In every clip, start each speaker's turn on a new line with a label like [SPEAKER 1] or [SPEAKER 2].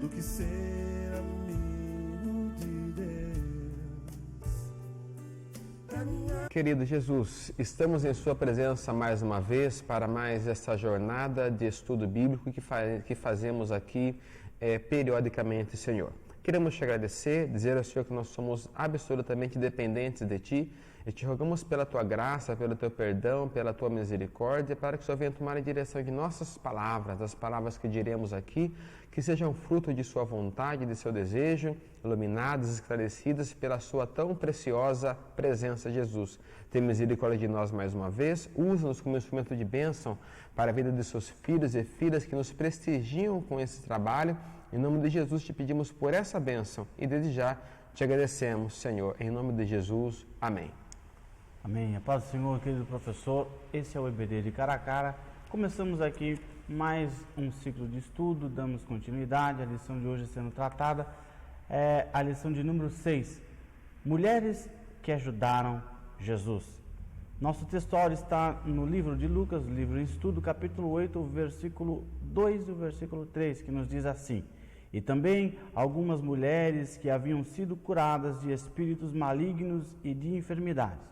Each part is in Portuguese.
[SPEAKER 1] do que ser amigo de Deus.
[SPEAKER 2] Querido Jesus, estamos em Sua presença mais uma vez para mais essa jornada de estudo bíblico que fazemos aqui periodicamente, Senhor. Queremos te agradecer, dizer ao Senhor que nós somos absolutamente dependentes de Ti e te rogamos pela Tua graça, pelo Teu perdão, pela Tua misericórdia, para que o Senhor venha tomar a direção de nossas palavras, das palavras que diremos aqui, que sejam fruto de Sua vontade, de Seu desejo, iluminadas, esclarecidas pela Sua tão preciosa presença, Jesus. Tem misericórdia de nós mais uma vez, usa-nos como instrumento de bênção para a vida de Seus filhos e filhas que nos prestigiam com esse trabalho. Em nome de Jesus te pedimos por essa bênção e desde já te agradecemos, Senhor. Em nome de Jesus, amém.
[SPEAKER 3] Amém. A paz do Senhor, querido professor. Esse é o EBD de Cara a Cara. Começamos aqui mais um ciclo de estudo, damos continuidade. A lição de hoje sendo tratada é a lição de número 6. Mulheres que ajudaram Jesus. Nosso textual está no livro de Lucas, livro em estudo, capítulo 8, o versículo 2 e o versículo 3, que nos diz assim: E também algumas mulheres que haviam sido curadas de espíritos malignos e de enfermidades,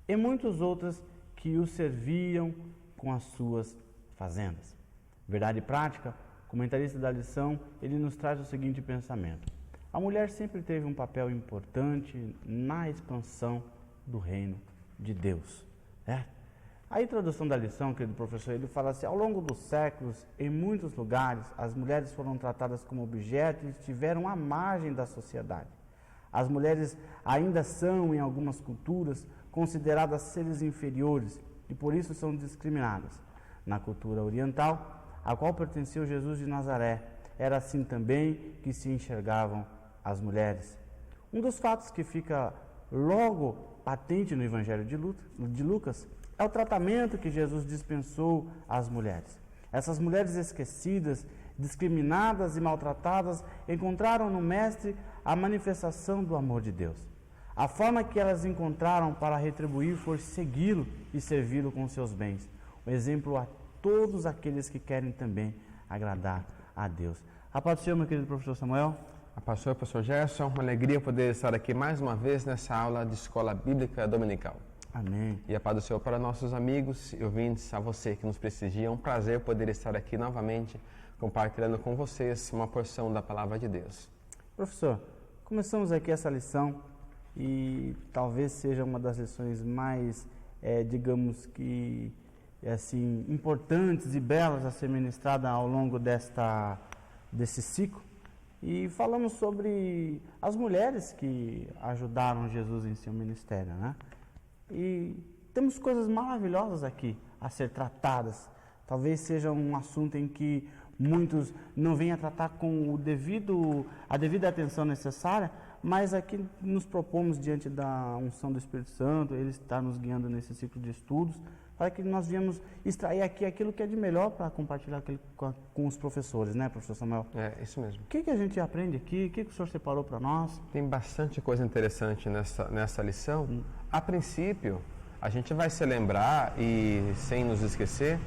[SPEAKER 3] e muitas outras que o serviam com as suas fazendas. Verdade prática, o comentarista da lição, ele nos traz o seguinte pensamento: a mulher sempre teve um papel importante na expansão do reino de Deus. A introdução da lição, querido professor, ele fala assim: ao longo dos séculos, em muitos lugares, as mulheres foram tratadas como objetos e estiveram à margem da sociedade. As mulheres ainda são, em algumas culturas, consideradas seres inferiores e por isso são discriminadas. Na cultura oriental, a qual pertenceu Jesus de Nazaré, era assim também que se enxergavam as mulheres. Um dos fatos que fica logo patente no Evangelho de Lucas é o tratamento que Jesus dispensou às mulheres. Essas mulheres esquecidas, discriminadas e maltratadas encontraram no Mestre a manifestação do amor de Deus. A forma que elas encontraram para retribuir foi segui-lo e servi-lo com seus bens. Um exemplo a todos aqueles que querem também agradar a Deus. A paz do Senhor, meu querido professor Samuel.
[SPEAKER 2] A pastor Gerson, uma alegria poder estar aqui mais uma vez nessa aula de Escola Bíblica Dominical.
[SPEAKER 3] Amém.
[SPEAKER 2] E a paz do Senhor para nossos amigos e ouvintes, a você que nos prestigia. É um prazer poder estar aqui novamente compartilhando com vocês uma porção da Palavra de Deus.
[SPEAKER 3] Professor, começamos aqui essa lição e talvez seja uma das lições mais, digamos que, assim, importantes e belas a ser ministrada ao longo desse ciclo. E falamos sobre as mulheres que ajudaram Jesus em seu ministério, né? E temos coisas maravilhosas aqui a ser tratadas. Talvez seja um assunto em que muitos não venham a tratar com a devida atenção necessária, mas aqui nos propomos, diante da unção do Espírito Santo, Ele está nos guiando nesse ciclo de estudos, para que nós viemos extrair aqui aquilo que é de melhor para compartilhar com os professores, né, professor Samuel?
[SPEAKER 2] É, isso mesmo.
[SPEAKER 3] O que a gente aprende aqui? O que o senhor separou para nós?
[SPEAKER 2] Tem bastante coisa interessante nessa lição. A princípio, a gente vai se lembrar e sem nos esquecer,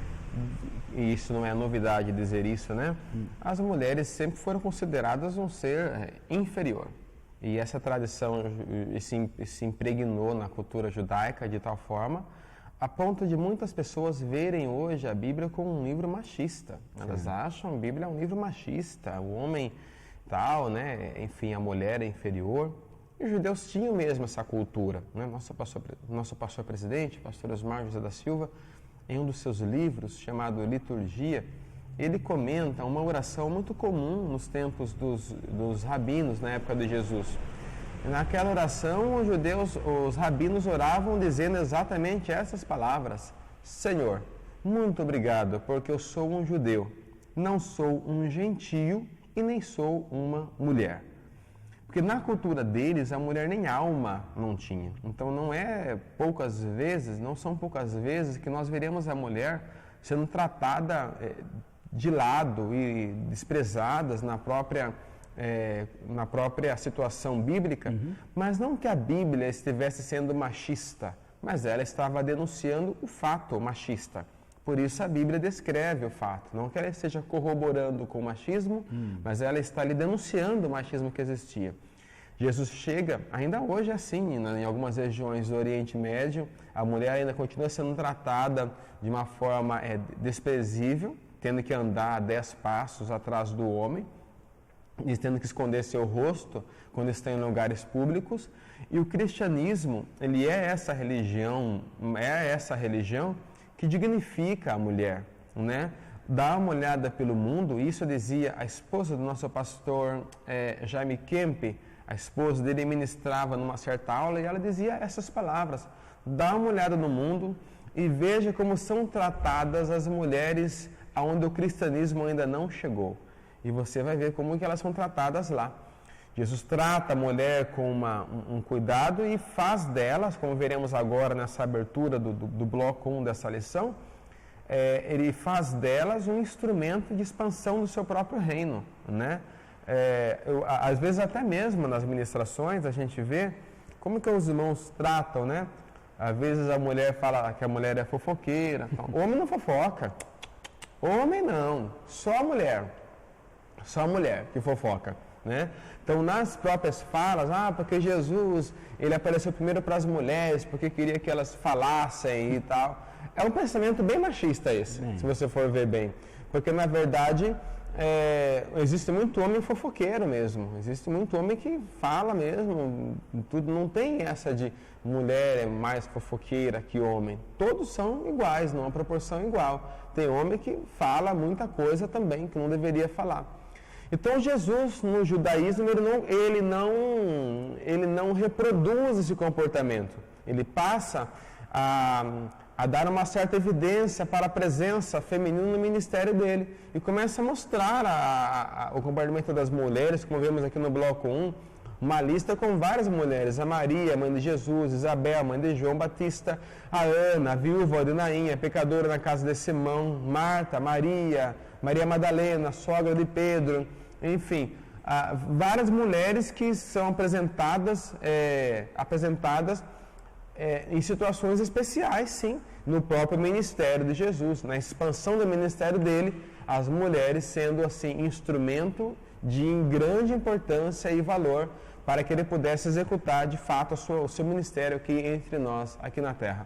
[SPEAKER 2] e isso não é novidade dizer isso, né? As mulheres sempre foram consideradas um ser inferior. E essa tradição se impregnou na cultura judaica de tal forma a ponto de muitas pessoas verem hoje a Bíblia como um livro machista. Elas acham a Bíblia um livro machista, o homem tal, né? Enfim, a mulher é inferior. E os judeus tinham mesmo essa cultura, né? Nosso pastor presidente, pastor Osmar José da Silva, em um dos seus livros, chamado Liturgia, ele comenta uma oração muito comum nos tempos dos rabinos, na época de Jesus. Naquela oração, os rabinos oravam dizendo exatamente essas palavras: Senhor, muito obrigado, porque eu sou um judeu, não sou um gentio e nem sou uma mulher. Porque na cultura deles, a mulher nem alma não tinha. Então não são poucas vezes que nós veremos a mulher sendo tratada de lado e desprezadas na própria situação bíblica, mas não que a Bíblia estivesse sendo machista, mas ela estava denunciando o fato machista. Por isso a Bíblia descreve o fato. Não que ela esteja corroborando com o machismo, mas ela está ali denunciando o machismo que existia. Jesus chega, ainda hoje é assim, em algumas regiões do Oriente Médio, a mulher ainda continua sendo tratada de uma forma desprezível, tendo que andar 10 passos atrás do homem, e tendo que esconder seu rosto quando está em lugares públicos. E o cristianismo, ele é essa religião que dignifica a mulher, né? Dá uma olhada pelo mundo, isso dizia a esposa do nosso pastor Jaime Kemp. A esposa dele ministrava numa certa aula e ela dizia essas palavras: dá uma olhada no mundo e veja como são tratadas as mulheres aonde o cristianismo ainda não chegou. E você vai ver como que elas são tratadas lá. Jesus trata a mulher com um cuidado e faz delas, como veremos agora nessa abertura do bloco 1 dessa lição, ele faz delas um instrumento de expansão do seu próprio reino, né? Às vezes até mesmo nas ministrações a gente vê como que os irmãos tratam, né? Às vezes a mulher fala que a mulher é fofoqueira. O homem não fofoca. Homem não, só a mulher que fofoca, né? Então nas próprias falas, porque Jesus, ele apareceu primeiro para as mulheres, porque queria que elas falassem e tal. É um pensamento bem machista esse, se você for ver bem. Porque na verdade existe muito homem fofoqueiro mesmo, existe muito homem que fala mesmo, tudo, não tem essa de mulher é mais fofoqueira que homem, todos são iguais, numa proporção igual. Tem homem que fala muita coisa também, que não deveria falar. Então Jesus, no judaísmo, ele não reproduz esse comportamento, ele passa a dar uma certa evidência para a presença feminina no ministério dele. E começa a mostrar o comportamento das mulheres, como vemos aqui no bloco 1, uma lista com várias mulheres: a Maria, mãe de Jesus, Isabel, mãe de João Batista, a Ana, a viúva de Naim, a pecadora na casa de Simão, Marta, Maria Madalena, sogra de Pedro, enfim, várias mulheres que são apresentadas em situações especiais, sim, no próprio ministério de Jesus, na expansão do ministério dele, as mulheres sendo assim instrumento de grande importância e valor para que ele pudesse executar de fato o seu ministério aqui entre nós, aqui na Terra.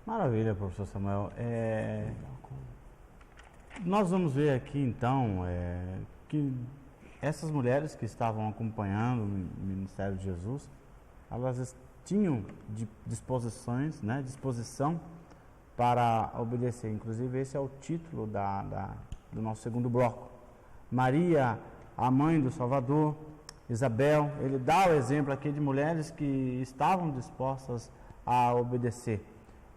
[SPEAKER 3] Maravilha, professor Samuel. Nós vamos ver aqui então que essas mulheres que estavam acompanhando o ministério de Jesus, elas tinham disposição para obedecer. Inclusive esse é o título do nosso segundo bloco. Maria, a mãe do Salvador, Isabel, ele dá o exemplo aqui de mulheres que estavam dispostas a obedecer.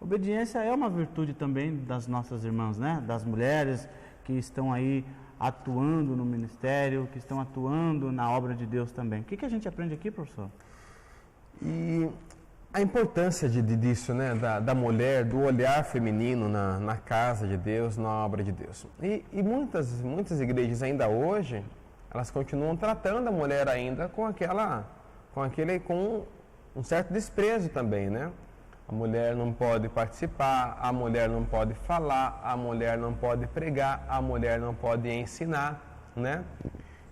[SPEAKER 3] Obediência é uma virtude também das nossas irmãs, né? Das mulheres que estão aí atuando no ministério, que estão atuando na obra de Deus também. O que a gente aprende aqui, professor? E
[SPEAKER 2] a importância disso, né? Da mulher, do olhar feminino na casa de Deus, na obra de Deus. E muitas igrejas ainda hoje, elas continuam tratando a mulher ainda com um certo desprezo também, né? A mulher não pode participar, a mulher não pode falar, a mulher não pode pregar, a mulher não pode ensinar, né?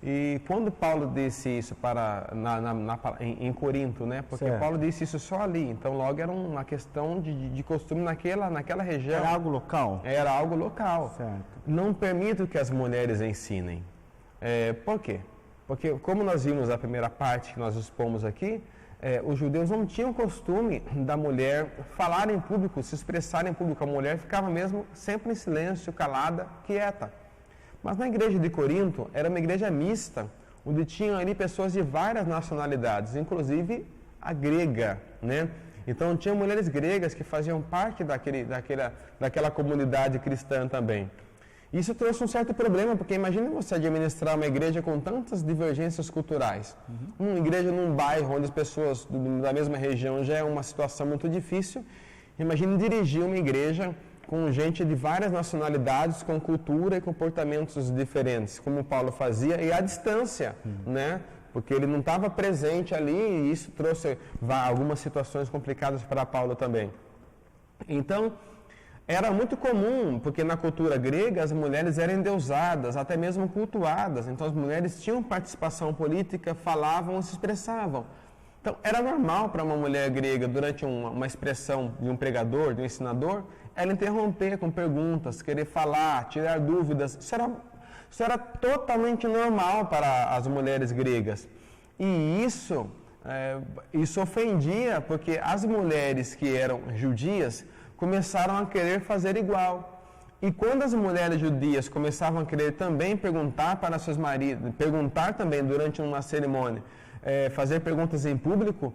[SPEAKER 2] E quando Paulo disse isso em Corinto, né? Porque certo. Paulo disse isso só ali, então logo era uma questão de costume naquela região.
[SPEAKER 3] Era algo local?
[SPEAKER 2] Era algo local.
[SPEAKER 3] Certo.
[SPEAKER 2] Não permito que as mulheres ensinem. Por quê? Porque como nós vimos a primeira parte que nós expomos aqui, os judeus não tinham costume da mulher falar em público, se expressar em público. A mulher ficava mesmo sempre em silêncio, calada, quieta. Mas na igreja de Corinto era uma igreja mista, onde tinham ali pessoas de várias nacionalidades, inclusive a grega, né? Então tinham mulheres gregas que faziam parte daquela comunidade cristã também. Isso trouxe um certo problema, porque imagine você administrar uma igreja com tantas divergências culturais. Uma igreja num bairro onde as pessoas da mesma região já é uma situação muito difícil. Imagine dirigir uma igreja com gente de várias nacionalidades, com cultura e comportamentos diferentes, como Paulo fazia, e à distância, né? Porque ele não estava presente ali e isso trouxe algumas situações complicadas para Paulo também. Então, era muito comum, porque na cultura grega as mulheres eram endeusadas, até mesmo cultuadas. Então as mulheres tinham participação política, falavam, se expressavam. Então era normal para uma mulher grega, durante uma expressão de um pregador, de um ensinador, ela interromper com perguntas, querer falar, tirar dúvidas. Isso era totalmente normal para as mulheres gregas. E isso ofendia, porque as mulheres que eram judias começaram a querer fazer igual. E quando as mulheres judias começavam a querer também perguntar para seus maridos, perguntar também durante uma cerimônia, fazer perguntas em público,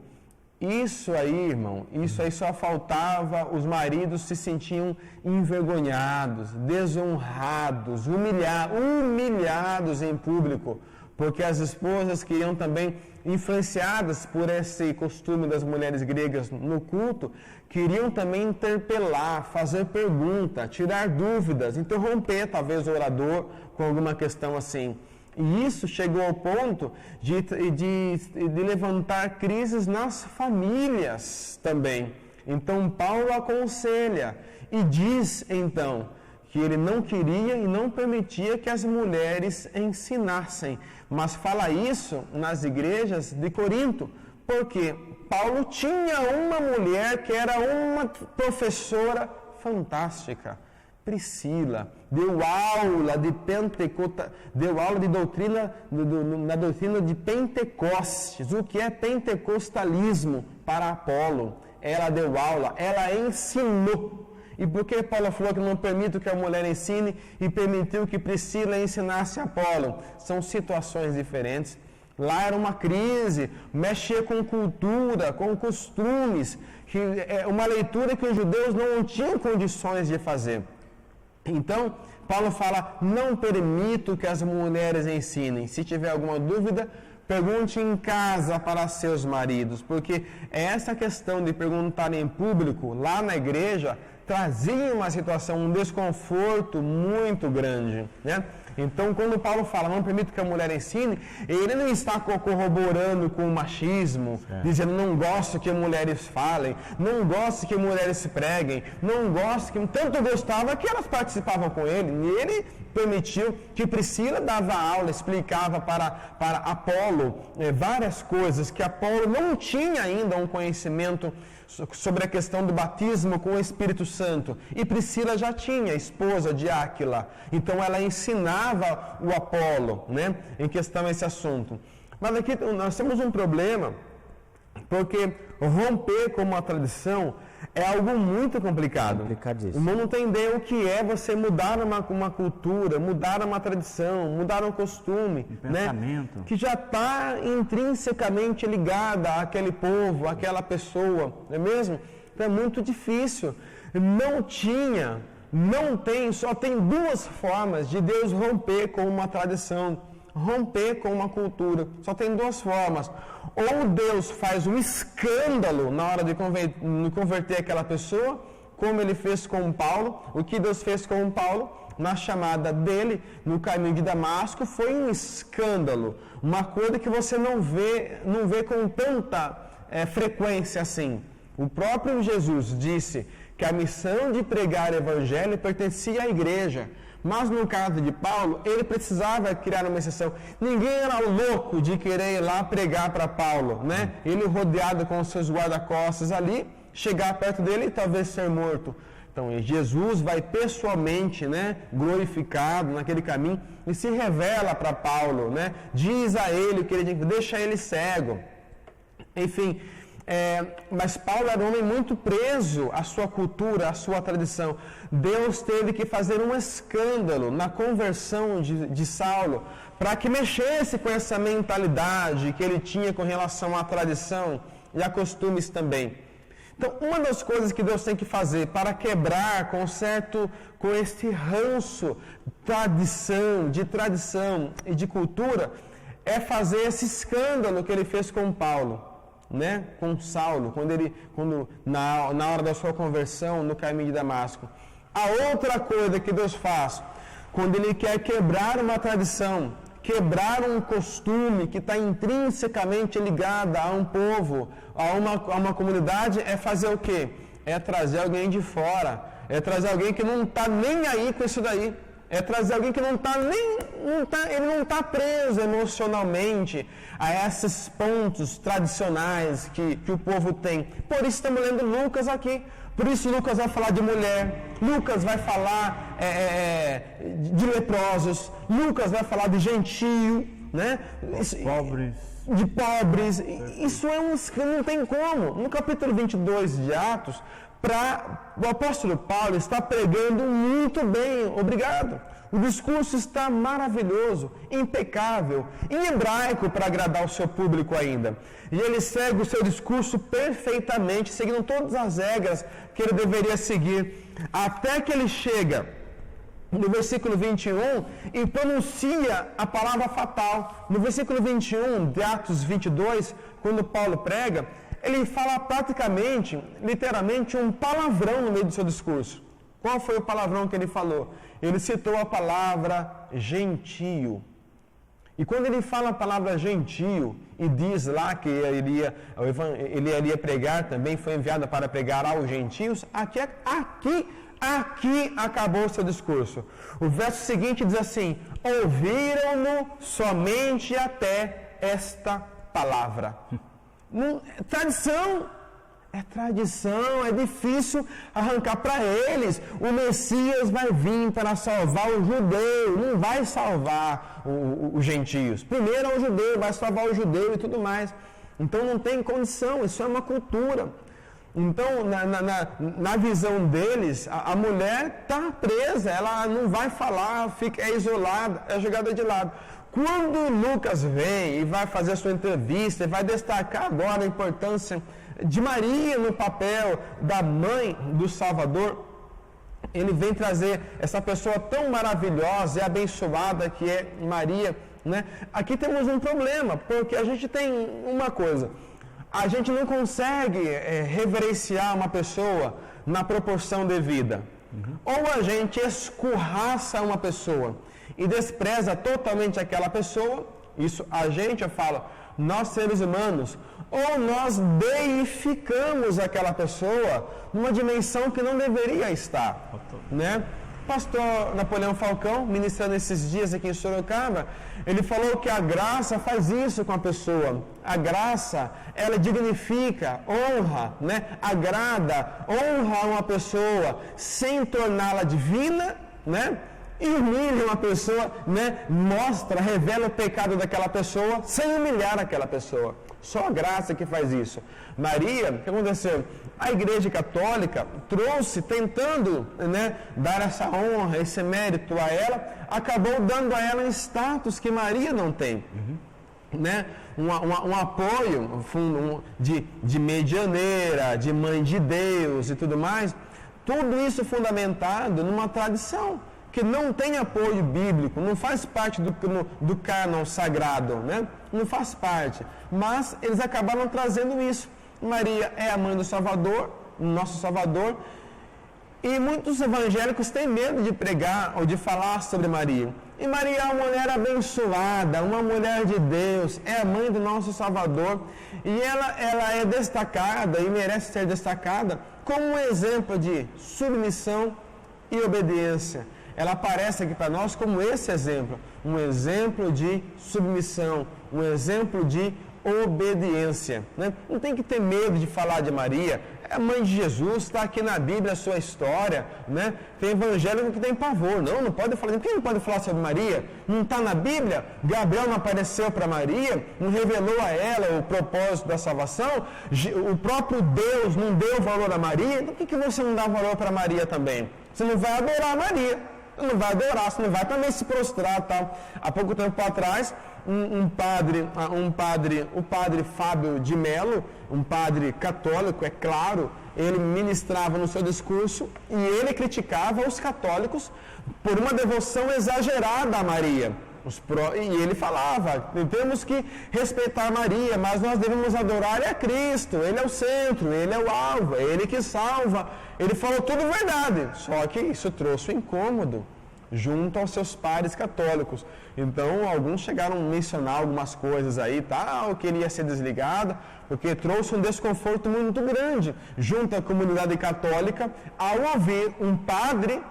[SPEAKER 2] isso aí, irmão, isso aí só faltava, os maridos se sentiam envergonhados, desonrados, humilhados em público, porque as esposas queriam também, influenciadas por esse costume das mulheres gregas no culto, queriam também interpelar, fazer pergunta, tirar dúvidas, interromper talvez o orador com alguma questão assim. E isso chegou ao ponto de levantar crises nas famílias também. Então Paulo aconselha e diz então que ele não queria e não permitia que as mulheres ensinassem. Mas fala isso nas igrejas de Corinto, porque Paulo tinha uma mulher que era uma professora fantástica, Priscila, deu aula de doutrina, na doutrina de Pentecostes. O que é pentecostalismo para Apolo? Ela deu aula, ela ensinou. E por que Paulo falou que não permite que a mulher ensine e permitiu que Priscila ensinasse Apolo? São situações diferentes. Lá era uma crise, mexia com cultura, com costumes, que é uma leitura que os judeus não tinham condições de fazer. Então, Paulo fala, não permito que as mulheres ensinem. Se tiver alguma dúvida, pergunte em casa para seus maridos, porque essa questão de perguntar em público, lá na igreja, trazia uma situação, um desconforto muito grande, né? Então, quando Paulo fala, não permito que a mulher ensine, ele não está corroborando com o machismo, dizendo, não gosto que mulheres falem, não gosto que mulheres preguem, não gosto que... Tanto gostava que elas participavam com ele, e ele permitiu que Priscila dava aula, explicava para Apolo várias coisas, que Apolo não tinha ainda um conhecimento sobre a questão do batismo com o Espírito Santo. E Priscila já tinha, esposa de Áquila. Então ela ensinava o Apolo, né, em questão a esse assunto. Mas aqui nós temos um problema, porque romper com uma tradição é algo muito complicado.
[SPEAKER 4] Complicadíssimo.
[SPEAKER 2] O mundo não tem ideia o que é você mudar uma cultura, mudar uma tradição, mudar um costume,
[SPEAKER 3] pensamento,
[SPEAKER 2] né? Que já está intrinsecamente ligada àquele povo, àquela pessoa, não é mesmo? Então é muito difícil. Não tem, só tem duas formas de Deus romper com uma tradição, romper com uma cultura. Só tem duas formas. Ou Deus faz um escândalo na hora de converter aquela pessoa, como ele fez com Paulo. O que Deus fez com Paulo na chamada dele no caminho de Damasco foi um escândalo, uma coisa que você não vê com tanta frequência assim. O próprio Jesus disse que a missão de pregar o evangelho pertencia à igreja. Mas no caso de Paulo, ele precisava criar uma exceção. Ninguém era louco de querer ir lá pregar para Paulo, né? Ele rodeado com os seus guarda-costas ali, chegar perto dele e talvez ser morto. Então, Jesus vai pessoalmente, né, glorificado naquele caminho e se revela para Paulo, né? Diz a ele o que ele tem que deixa ele cego. Enfim, mas Paulo era um homem muito preso à sua cultura, à sua tradição. Deus teve que fazer um escândalo na conversão de Saulo para que mexesse com essa mentalidade que ele tinha com relação à tradição e a costumes também. Então, uma das coisas que Deus tem que fazer para quebrar com esse ranço de tradição e de cultura é fazer esse escândalo que ele fez com Paulo, né? Com Saulo, na hora da sua conversão no caminho de Damasco. A outra coisa que Deus faz, quando Ele quer quebrar uma tradição, quebrar um costume que está intrinsecamente ligado a um povo, a uma comunidade, é fazer o quê? é trazer alguém de fora, é trazer alguém que não está nem aí com isso daí, é trazer alguém que ele não está preso emocionalmente a esses pontos tradicionais que o povo tem. Por isso estamos lendo Lucas aqui. Por isso Lucas vai falar de mulher, Lucas vai falar de leprosos, Lucas vai falar de gentio, né?
[SPEAKER 3] Pobres.
[SPEAKER 2] De pobres. Isso não tem como. No capítulo 22 de Atos, o apóstolo Paulo está pregando muito bem, obrigado. O discurso está maravilhoso, impecável, em hebraico para agradar o seu público ainda. E ele segue o seu discurso perfeitamente, seguindo todas as regras que ele deveria seguir, até que ele chega no versículo 21 e pronuncia a palavra fatal. No versículo 21 de Atos 22, quando Paulo prega, ele fala praticamente, literalmente, um palavrão no meio do seu discurso. Qual foi o palavrão que ele falou? Ele citou a palavra gentio. E quando ele fala a palavra gentio e diz lá que ele iria pregar, também foi enviado para pregar aos gentios, aqui acabou o seu discurso. O verso seguinte diz assim: ouviram-no somente até esta palavra. Tradição, é difícil arrancar para eles. O Messias vai vir para salvar o judeu, não vai salvar os gentios. Primeiro é o judeu, vai salvar o judeu e tudo mais. Então não tem condição, isso é uma cultura. Então, na visão deles, a mulher está presa, ela não vai falar, é isolada, é jogada de lado. Quando Lucas vem e vai fazer a sua entrevista, e vai destacar agora a importância de Maria no papel da mãe do Salvador, ele vem trazer essa pessoa tão maravilhosa e abençoada que é Maria, né? Aqui temos um problema, porque a gente tem uma coisa, a gente não consegue reverenciar uma pessoa na proporção devida. Ou a gente escorraça uma pessoa e despreza totalmente aquela pessoa, isso a gente, eu falo, nós seres humanos, ou nós deificamos aquela pessoa numa dimensão que não deveria estar, né? Pastor Napoleão Falcão, ministrando esses dias aqui em Sorocaba, ele falou que a graça faz isso com a pessoa. A graça, ela dignifica, honra, né? Agrada, honra uma pessoa sem torná-la divina, né? E humilha uma pessoa, né? Mostra, revela o pecado daquela pessoa sem humilhar aquela pessoa. Só a graça que faz isso. Maria, o que aconteceu? A Igreja Católica trouxe, tentando, né, dar essa honra, esse mérito a ela, acabou dando a ela um status que Maria não tem. Né? Um apoio de medianeira, de mãe de Deus e tudo mais. Tudo isso fundamentado numa tradição que não tem apoio bíblico, não faz parte do cânon sagrado, né? Não faz parte. Mas eles acabaram trazendo isso. Maria é a mãe do Salvador, nosso Salvador, e muitos evangélicos têm medo de pregar ou de falar sobre Maria. E Maria é uma mulher abençoada, uma mulher de Deus, é a mãe do nosso Salvador, e ela é destacada e merece ser destacada como um exemplo de submissão e obediência. Ela aparece aqui para nós como esse exemplo, um exemplo de submissão, um exemplo de obediência. Né? Não tem que ter medo de falar de Maria, é a mãe de Jesus, está aqui na Bíblia a sua história. Né? Tem evangélico que tem pavor, não pode falar. Por que não pode falar sobre Maria? Não está na Bíblia? Gabriel não apareceu para Maria, não revelou a ela o propósito da salvação, o próprio Deus não deu valor a Maria, então por que você não dá valor para Maria também? Você não vai adorar Maria. Não vai adorar, você não vai também se prostrar, tal. Há pouco tempo atrás, o padre Fábio de Mello, um padre católico, é claro, ele ministrava no seu discurso e ele criticava os católicos por uma devoção exagerada a Maria. E ele falava, temos que respeitar Maria, mas nós devemos adorar a Cristo, Ele é o centro, Ele é o alvo, é Ele que salva. Ele falou tudo verdade, só que isso trouxe um incômodo junto aos seus pares católicos. Então, alguns chegaram a mencionar algumas coisas aí, tal, que ele ia ser desligado, porque trouxe um desconforto muito grande junto à comunidade católica ao ouvir o padre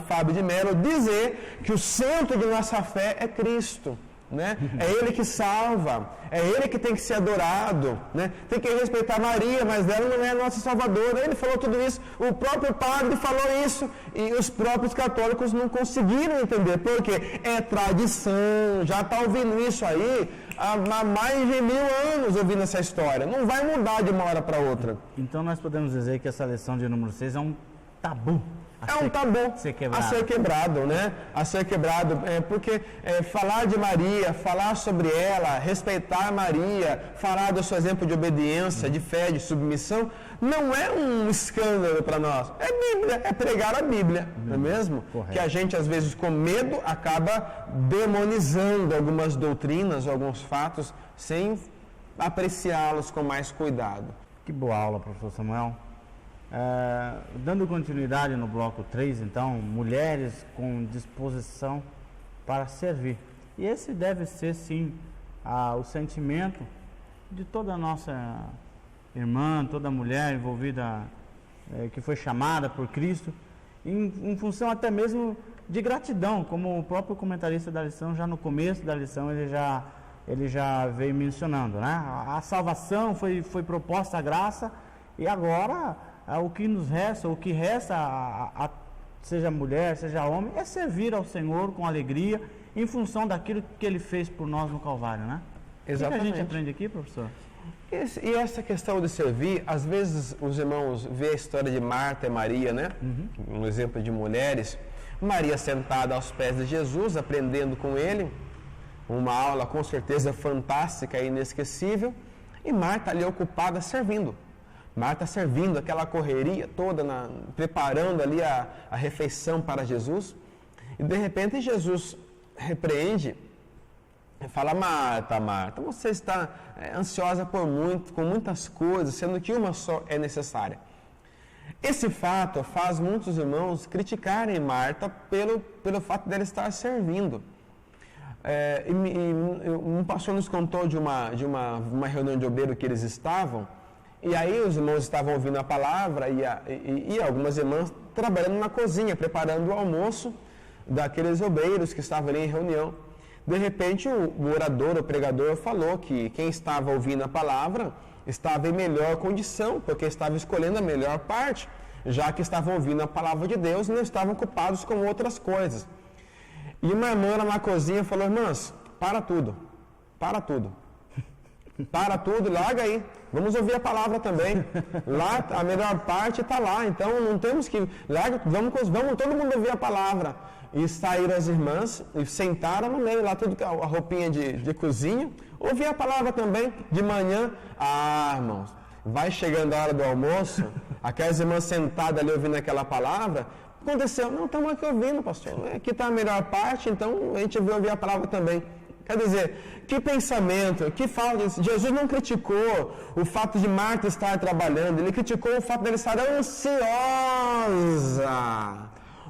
[SPEAKER 2] Fábio de Mello, dizer que o centro de nossa fé é Cristo. Né? É Ele que salva, é Ele que tem que ser adorado, né? Tem que respeitar Maria, mas ela não é a nossa salvadora. Ele falou tudo isso, o próprio padre falou isso e os próprios católicos não conseguiram entender, porque é tradição, já está ouvindo isso aí há mais de 1000 anos, ouvindo essa história, não vai mudar de uma hora para outra.
[SPEAKER 3] Então nós podemos dizer que essa lição de número 6 é um tabu.
[SPEAKER 2] É um tabu a ser quebrado, né? A ser quebrado, porque falar de Maria, falar sobre ela, respeitar Maria, falar do seu exemplo de obediência, de fé, de submissão, não é um escândalo para nós. É Bíblia, é pregar a Bíblia, não é mesmo? Correto. Que a gente, às vezes, com medo, acaba demonizando algumas doutrinas, alguns fatos, sem apreciá-los com mais cuidado.
[SPEAKER 3] Que boa aula, professor Samuel. Dando continuidade no bloco 3, então, mulheres com disposição para servir. E esse deve ser, sim, o sentimento de toda a nossa irmã, toda mulher envolvida, que foi chamada por Cristo, em função até mesmo de gratidão, como o próprio comentarista da lição, já no começo da lição, ele já veio mencionando, né? A salvação foi proposta a graça, e agora o que nos resta, o que resta, seja mulher, seja homem, é servir ao Senhor com alegria, em função daquilo que Ele fez por nós no Calvário, né?
[SPEAKER 2] Exatamente.
[SPEAKER 3] O que a gente aprende aqui, professor?
[SPEAKER 2] E essa questão de servir, às vezes os irmãos vê a história de Marta e Maria, né? Um exemplo de mulheres. Maria sentada aos pés de Jesus, aprendendo com Ele, uma aula com certeza fantástica e inesquecível, e Marta ali ocupada servindo. Marta servindo, aquela correria toda, preparando ali a refeição para Jesus. E de repente Jesus repreende e fala: Marta, Marta, você está ansiosa por com muitas coisas, sendo que uma só é necessária. Esse fato faz muitos irmãos criticarem Marta pelo fato dela estar servindo. Um pastor nos contou de uma reunião de obreiro que eles estavam. E aí os irmãos estavam ouvindo a palavra e algumas irmãs trabalhando na cozinha, preparando o almoço daqueles obreiros que estavam ali em reunião. De repente o orador, o pregador, falou que quem estava ouvindo a palavra estava em melhor condição, porque estava escolhendo a melhor parte, já que estavam ouvindo a palavra de Deus e não estavam ocupados com outras coisas. E uma irmã na cozinha falou: irmãs, para tudo, larga aí, vamos ouvir a palavra também. Lá, a melhor parte está lá, então não temos que... vamos todo mundo ouvir a palavra. E saíram as irmãs e sentaram no meio, lá tudo a roupinha de cozinha, ouvir a palavra também, de manhã. Irmãos, vai chegando a hora do almoço, aquelas irmãs sentadas ali ouvindo aquela palavra, aconteceu, não, estamos aqui ouvindo, pastor, aqui está a melhor parte, então a gente vai ouvir a palavra também. Quer dizer, que pensamento, que falta. Jesus não criticou o fato de Marta estar trabalhando, ele criticou o fato de ela estar ansiosa.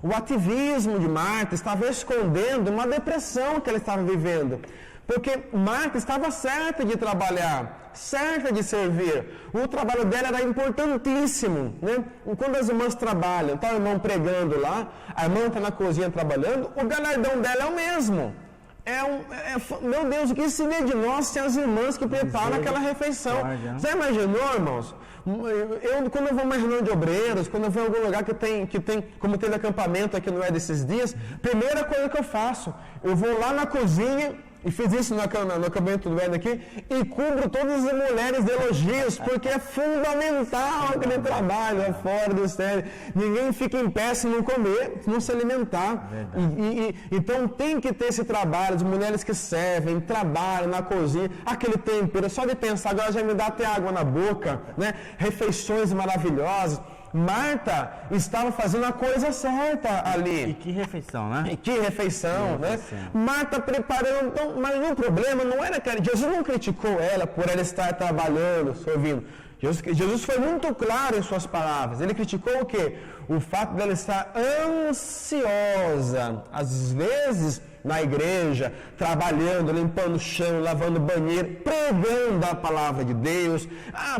[SPEAKER 2] O ativismo de Marta estava escondendo uma depressão que ela estava vivendo. Porque Marta estava certa de trabalhar, certa de servir. O trabalho dela era importantíssimo, né? Quando as irmãs trabalham, está o irmão pregando lá, a irmã está na cozinha trabalhando, o galardão dela é o mesmo. Meu Deus, o que seria de nós se as irmãs que preparam aquela refeição? Já imaginou, irmãos? Quando eu vou a uma reunião de obreiros, quando eu vou em algum lugar que tem como teve acampamento aqui no É desses dias, primeira coisa que eu faço, eu vou lá na cozinha, e fiz isso no acampamento do Éden aqui, e cubro todas as mulheres de elogios, porque é fundamental aquele trabalho fora do sério. Ninguém fica em pé se não comer, se não se alimentar. Então tem que ter esse trabalho, de mulheres que servem, trabalham na cozinha, aquele tempero, só de pensar, agora já me dá até água na boca, né? Refeições maravilhosas. Marta estava fazendo a coisa certa ali.
[SPEAKER 3] E que refeição, né?
[SPEAKER 2] E que refeição, né? Marta preparando, então, mas o problema não era que Jesus não criticou ela por ela estar trabalhando, servindo. Jesus foi muito claro em suas palavras. Ele criticou o quê? O fato dela estar ansiosa, às vezes na igreja, trabalhando, limpando o chão, lavando o banheiro, pregando a palavra de Deus.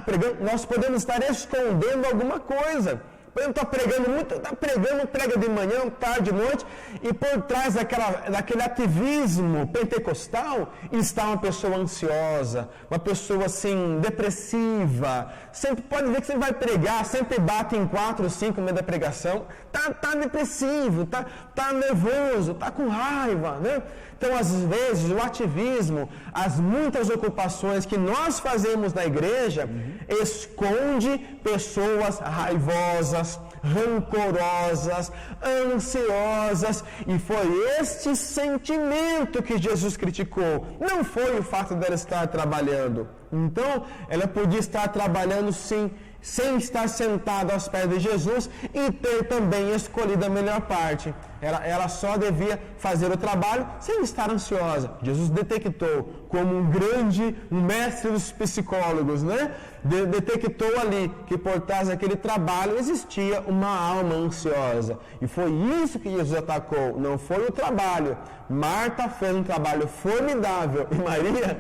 [SPEAKER 2] Pregando, nós podemos estar escondendo alguma coisa. Podemos estar pregando muito, prega de manhã, tarde, de noite, e por trás daquele ativismo pentecostal está uma pessoa ansiosa, uma pessoa assim, depressiva. Sempre pode ver que você vai pregar, sempre bate em 4 ou 5 no meio da pregação, tá depressivo, tá nervoso, tá com raiva, né? Então, às vezes, o ativismo, as muitas ocupações que nós fazemos na igreja, esconde pessoas raivosas, rancorosas, ansiosas, e foi este sentimento que Jesus criticou. Não foi o fato dela estar trabalhando. Então, ela podia estar trabalhando sim, sem estar sentada aos pés de Jesus e ter também escolhido a melhor parte. Ela só devia fazer o trabalho sem estar ansiosa. Jesus detectou como um mestre dos psicólogos, né? Detectou ali que por trás daquele trabalho existia uma alma ansiosa. E foi isso que Jesus atacou, não foi o trabalho. Marta fez um trabalho formidável e Maria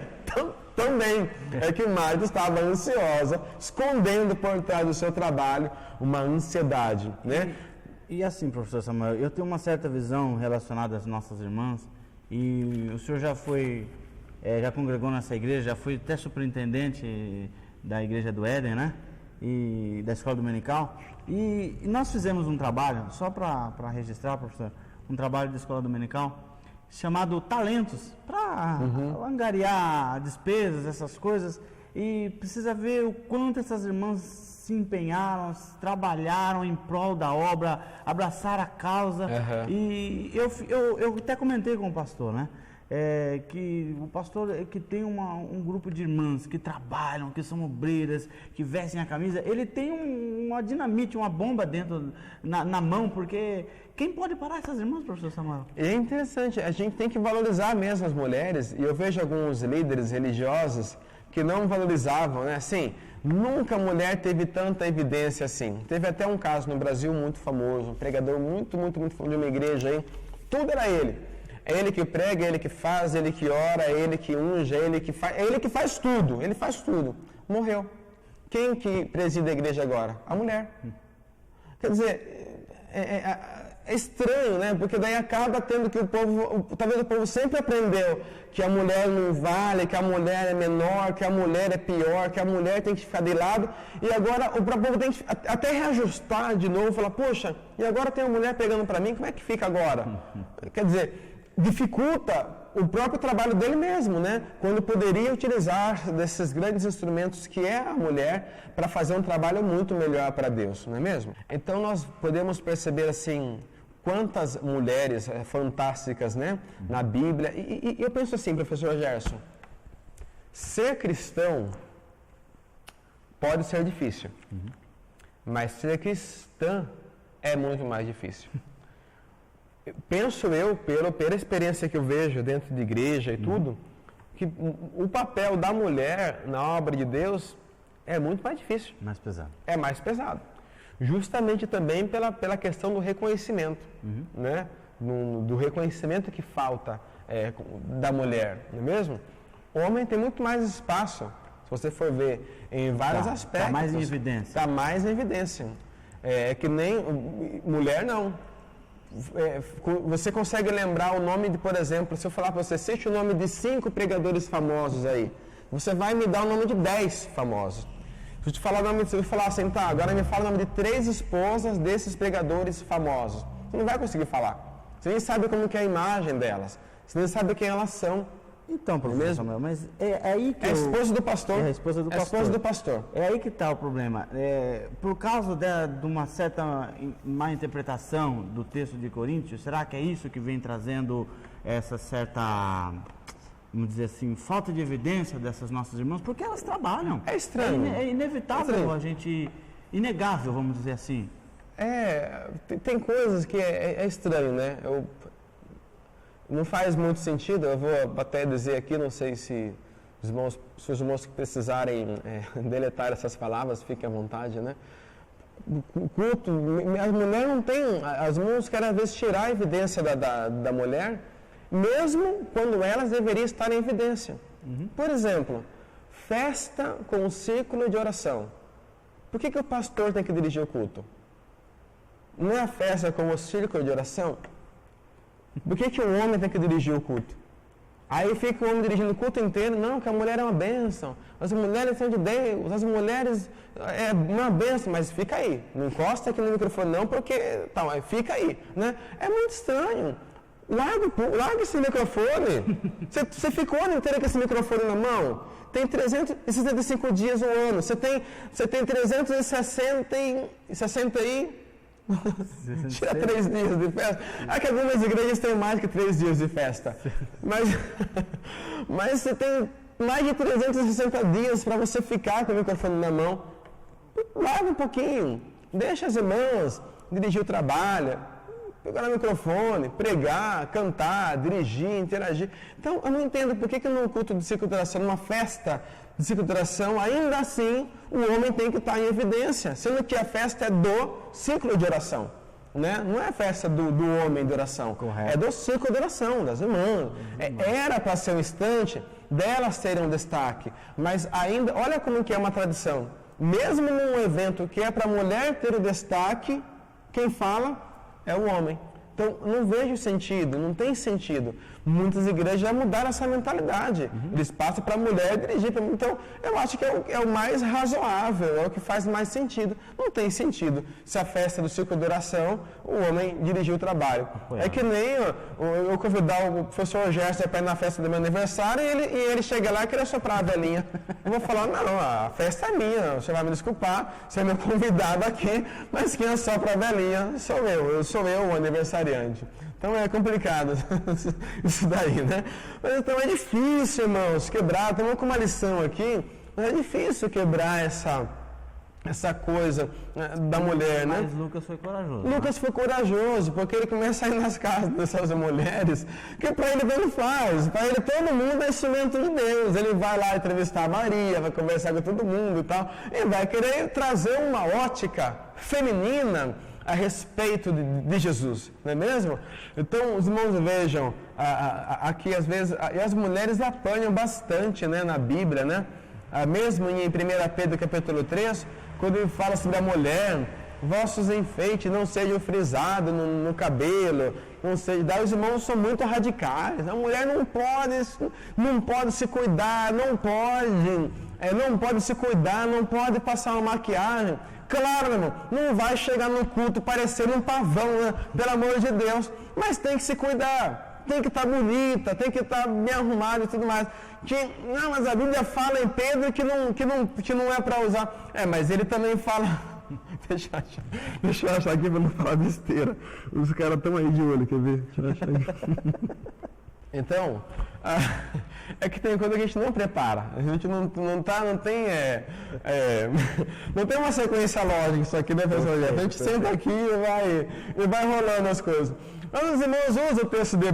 [SPEAKER 2] também. É que Marta estava ansiosa, escondendo por trás do seu trabalho uma ansiedade, né?
[SPEAKER 3] E assim, professor Samuel, eu tenho uma certa visão relacionada às nossas irmãs, e o senhor já já congregou nessa igreja, já foi até superintendente da igreja do Éden, né? E da escola dominical. E nós fizemos um trabalho, só para registrar, professor, um trabalho de escola dominical, chamado Talentos, para angariar despesas, essas coisas, e precisa ver o quanto essas irmãs se empenharam, trabalharam em prol da obra, abraçaram a causa. E eu até comentei com o pastor, né? Que o pastor que tem um grupo de irmãs que trabalham, que são obreiras, que vestem a camisa, ele tem uma dinamite, uma bomba dentro na mão, porque quem pode parar essas irmãs, professor Samuel?
[SPEAKER 2] É interessante, a gente tem que valorizar mesmo as mulheres, e eu vejo alguns líderes religiosos que não valorizavam, né? Assim, nunca a mulher teve tanta evidência assim. Teve até um caso no Brasil muito famoso, um pregador muito famoso de uma igreja aí, tudo era ele. É ele que prega, é ele que faz, é ele que ora, é ele que unge, é ele que faz tudo, ele faz tudo. Morreu. Quem que preside a igreja agora? A mulher. Quer dizer, é estranho, né? Porque daí acaba tendo que talvez o povo sempre aprendeu que a mulher não vale, que a mulher é menor, que a mulher é pior, que a mulher tem que ficar de lado, e agora o povo tem que até reajustar de novo, falar, poxa, e agora tem uma mulher pegando para mim, como é que fica agora? Quer dizer, dificulta o próprio trabalho dele mesmo, né? Quando poderia utilizar desses grandes instrumentos que é a mulher para fazer um trabalho muito melhor para Deus, não é mesmo? Então nós podemos perceber assim quantas mulheres fantásticas, né, na Bíblia. E eu penso assim, professor Gerson, ser cristão pode ser difícil, mas ser cristã é muito mais difícil. Penso eu, pela experiência que eu vejo dentro de igreja e tudo, que o papel da mulher na obra de Deus é muito mais difícil.
[SPEAKER 3] Mais pesado.
[SPEAKER 2] É mais pesado. Justamente também pela questão do reconhecimento, né? Do reconhecimento que falta da mulher, não é mesmo? O homem tem muito mais espaço, se você for ver, em vários aspectos.
[SPEAKER 3] Está mais em evidência.
[SPEAKER 2] Está mais em evidência. É que nem mulher não. Você consegue lembrar o nome de, por exemplo, se eu falar para você, cite o nome de 5 pregadores famosos aí, você vai me dar o nome de 10 famosos. Se eu te falar o nome, se eu falar assim, tá, agora me fala o nome de 3 esposas desses pregadores famosos, você não vai conseguir falar. Você nem sabe como que é a imagem delas, você nem sabe quem elas são.
[SPEAKER 3] Então, professor Samuel, mas é aí que
[SPEAKER 2] é a esposa do pastor.
[SPEAKER 3] É a esposa do pastor.
[SPEAKER 2] É a esposa do pastor.
[SPEAKER 3] É aí que está o problema. Por causa de uma certa má interpretação do texto de Coríntios, será que é isso que vem trazendo essa certa, vamos dizer assim, falta de evidência dessas nossas irmãs? Porque elas trabalham.
[SPEAKER 2] É estranho.
[SPEAKER 3] É inevitável a gente, inegável, vamos dizer assim.
[SPEAKER 2] Tem coisas que é estranho, né? Não faz muito sentido, eu vou até dizer aqui, não sei se Se os irmãos que precisarem deletar essas palavras, fiquem à vontade, né? O culto, a mulher não tem, as irmãos querem às vezes tirar a evidência da mulher, mesmo quando elas deveriam estar em evidência. Por exemplo, festa com um círculo de oração. Por que o pastor tem que dirigir o culto? Não é a festa com o círculo de oração? Por que o homem tem que dirigir o culto? Aí fica o homem dirigindo o culto inteiro. Não, que a mulher é uma bênção. As mulheres são de Deus. As mulheres é uma bênção. Mas fica aí. Não encosta aqui no microfone não, porque... Tá, mas fica aí. Né? É muito estranho. Larga esse microfone. Você ficou o ano inteiro com esse microfone na mão. Tem 365 dias no ano. Você tem 360 e... Tira 3 dias de festa. É que algumas igrejas têm mais que 3 dias de festa. Mas você tem mais de 360 dias para você ficar com o microfone na mão. Larga um pouquinho. Deixa as irmãs dirigir o trabalho, pegar o microfone, pregar, cantar, dirigir, interagir. Então, eu não entendo por que num culto de ciclo de oração, numa festa de ciclo de oração, ainda assim, o homem tem que estar em evidência, sendo que a festa é do ciclo de oração, né? Não é a festa do homem de oração, correto. É do ciclo de oração, das irmãs. Era para ser um instante delas terem um destaque, mas ainda, olha como que é uma tradição, mesmo num evento que é para a mulher ter o destaque, quem fala é o homem. Então, não vejo sentido, não tem sentido. Muitas igrejas já mudaram essa mentalidade. Eles passam para a mulher dirigir. Então, eu acho que é o mais razoável, é o que faz mais sentido. Não tem sentido se a festa do ciclo de oração, o homem dirigir o trabalho. É que nem eu convidar o professor Gerson para ir na festa do meu aniversário e ele chega lá e quer soprar a velhinha. Eu vou falar, não, a festa é minha, você vai me desculpar, você é meu convidado aqui, mas quem sopra a velhinha sou eu, o aniversariante. Então é complicado isso daí, né? Mas então é difícil, irmãos, quebrar. Estamos com uma lição aqui, mas é difícil quebrar essa coisa da mulher, né?
[SPEAKER 3] Mas Lucas foi corajoso.
[SPEAKER 2] Lucas foi corajoso, porque ele começa a ir nas casas dessas mulheres, que para ele ele faz. Para ele todo mundo é instrumento de Deus. Ele vai lá entrevistar a Maria, vai conversar com todo mundo e tal, e vai querer trazer uma ótica feminina a respeito de Jesus, não é mesmo? Então, os irmãos vejam, aqui às vezes, e as mulheres apanham bastante, né, na Bíblia, né? Mesmo em 1 Pedro capítulo 3, quando ele fala sobre a mulher, vossos enfeites não sejam frisados no cabelo, não sejam, daí os irmãos são muito radicais, a mulher não pode se cuidar, não pode se cuidar, não pode passar uma maquiagem. Claro, meu irmão, não vai chegar no culto parecendo um pavão, né? Pelo amor de Deus, mas tem que se cuidar, tem que estar bonita, tem que estar bem arrumada e tudo mais. Não, mas a Bíblia fala em Pedro que não é para usar. Mas ele também fala. Deixa eu achar aqui para não falar besteira. Os caras estão aí de olho, quer ver? Deixa eu achar aqui. Então, é que tem coisa que a gente não prepara. A gente não tem uma sequência lógica isso aqui, né, pessoal? A gente senta aqui e vai rolando as coisas. Mas os irmãos usam o texto de 1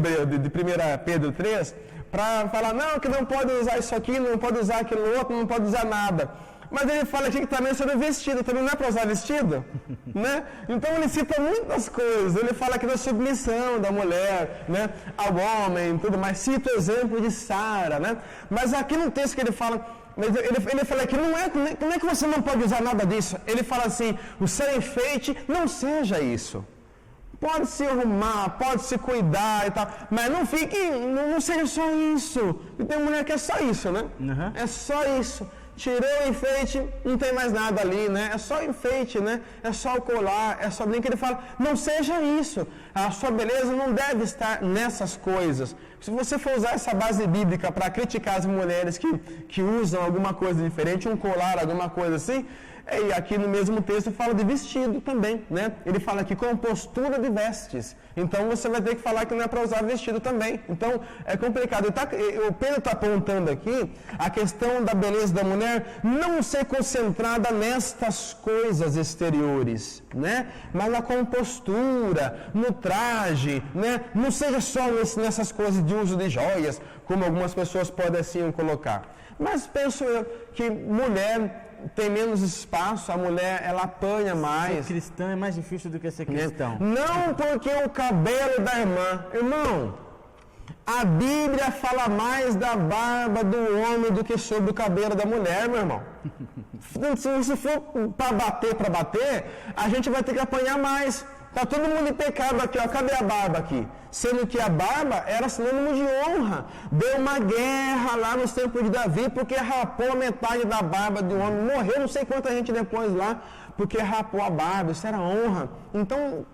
[SPEAKER 2] Pedro 3 para falar, não, que não pode usar isso aqui, não pode usar aquilo outro, não pode usar nada. Mas ele fala aqui que também sobre vestido, também não é para usar vestido, né? Então ele cita muitas coisas, ele fala aqui da submissão da mulher, né, ao homem, tudo mais, cita o exemplo de Sara, né? Mas aqui no texto que ele fala, ele fala que não é que você não pode usar nada disso, ele fala assim, o seu enfeite não seja isso. Pode se arrumar, pode se cuidar e tal, mas não seja só isso. E tem mulher que é só isso, né? Uhum. É só isso. Tirou o enfeite, não tem mais nada ali, né? É só enfeite, né? É só o colar, é só brinco. Ele fala, não seja isso. A sua beleza não deve estar nessas coisas. Se você for usar essa base bíblica para criticar as mulheres que usam alguma coisa diferente, um colar, alguma coisa assim, E aqui no mesmo texto fala de vestido também, né? Ele fala aqui com postura de vestes. Então você vai ter que falar que não é para usar vestido também. Então é complicado. O Pedro está apontando aqui a questão da beleza da mulher não ser concentrada nestas coisas exteriores, né? Mas na compostura, no traje, né? Não seja só nessas coisas de uso de joias, como algumas pessoas podem assim colocar. Mas penso eu que mulher tem menos espaço, a mulher ela apanha mais.
[SPEAKER 3] Ser cristã é mais difícil do que ser cristão.
[SPEAKER 2] Não porque o cabelo da irmã. Irmão, a Bíblia fala mais da barba do homem do que sobre o cabelo da mulher, meu irmão. Se for para bater, a gente vai ter que apanhar mais. Está todo mundo em pecado aqui, ó. Cadê a barba aqui? Sendo que a barba era sinônimo de honra. Deu uma guerra lá nos tempos de Davi, porque rapou a metade da barba do homem. Morreu não sei quanta gente depois lá, porque rapou a barba. Isso era honra. Então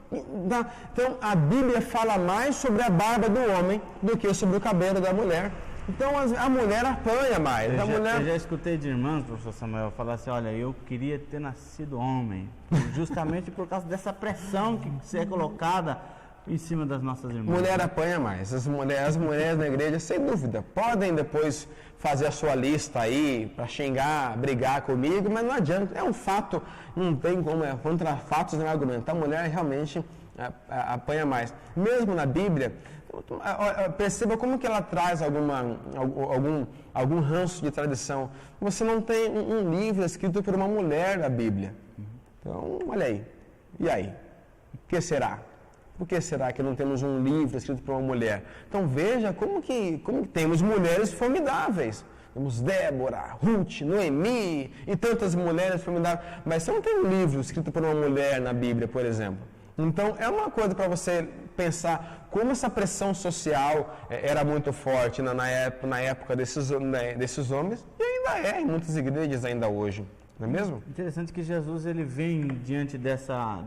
[SPEAKER 2] a Bíblia fala mais sobre a barba do homem do que sobre o cabelo da mulher. Então a mulher apanha mais.
[SPEAKER 3] Eu já escutei de irmãs, professor Samuel, falar assim, olha, eu queria ter nascido homem, justamente por causa dessa pressão que é colocada em cima das nossas irmãs.
[SPEAKER 2] Mulher apanha mais. As mulheres na igreja, sem dúvida, podem depois fazer a sua lista aí para xingar, brigar comigo, mas não adianta. É um fato, não tem como, contra fatos não é argumento. A mulher realmente apanha mais. Mesmo na Bíblia, perceba como que ela traz algum ranço de tradição. Você não tem um livro escrito por uma mulher na Bíblia. Então, olha aí. E aí? O que será? Por que será que não temos um livro escrito por uma mulher? Então veja como que temos mulheres formidáveis. Temos Débora, Ruth, Noemi e tantas mulheres formidáveis. Mas você não tem um livro escrito por uma mulher na Bíblia, por exemplo. Então é uma coisa para você pensar como essa pressão social era muito forte na época desses homens e ainda é em muitas igrejas ainda hoje. Não é mesmo?
[SPEAKER 3] Interessante que Jesus ele vem diante dessa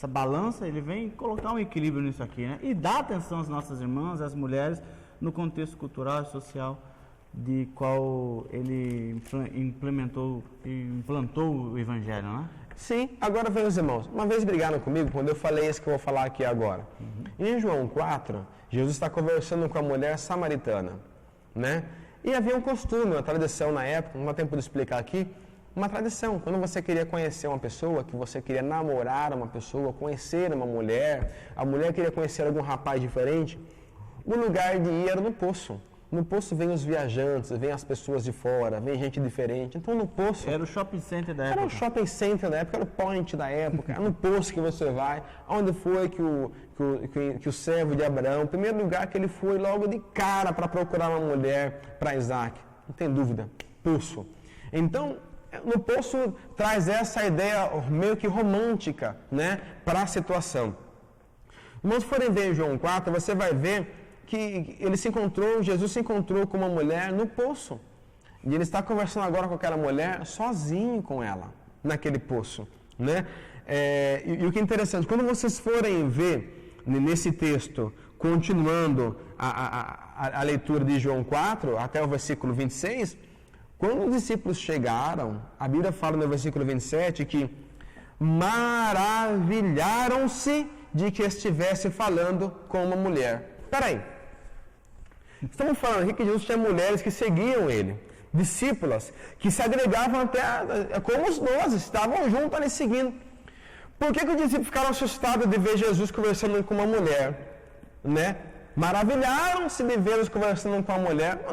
[SPEAKER 3] balança, ele vem colocar um equilíbrio nisso aqui, né? E dá atenção às nossas irmãs, às mulheres, no contexto cultural e social de qual ele implantou o Evangelho, né?
[SPEAKER 2] Sim, agora vem os irmãos. Uma vez brigaram comigo quando eu falei isso que eu vou falar aqui agora. Em João 4, Jesus está conversando com a mulher samaritana, né? E havia um costume, uma tradição na época, não dá tempo de explicar aqui, uma tradição. Quando você queria conhecer uma pessoa, que você queria namorar uma pessoa, conhecer uma mulher, a mulher queria conhecer algum rapaz diferente, o lugar de ir era no poço. No poço vem os viajantes, vem as pessoas de fora, vem gente diferente. Então no poço...
[SPEAKER 3] Era o shopping center da época.
[SPEAKER 2] Era o shopping center da época, era o point da época. Era no poço que você vai. Onde foi que o servo de Abraão, o primeiro lugar que ele foi logo de cara para procurar uma mulher para Isaac. Não tem dúvida, poço. Então, no poço traz essa ideia meio que romântica, né, para a situação. Mas se forem ver em João 4, você vai ver que Jesus se encontrou com uma mulher no poço. E ele está conversando agora com aquela mulher sozinho com ela, naquele poço, né? E o que é interessante, quando vocês forem ver nesse texto, continuando a leitura de João 4, até o versículo 26, quando os discípulos chegaram, a Bíblia fala no versículo 27 que maravilharam-se de que estivesse falando com uma mulher. Peraí, estamos falando aqui que Jesus tinha mulheres que seguiam ele, discípulas, que se agregavam até como os 12, estavam juntos ali seguindo. Por que os discípulos ficaram assustados de ver Jesus conversando com uma mulher? Né? Maravilharam-se de vê-los conversando com uma mulher.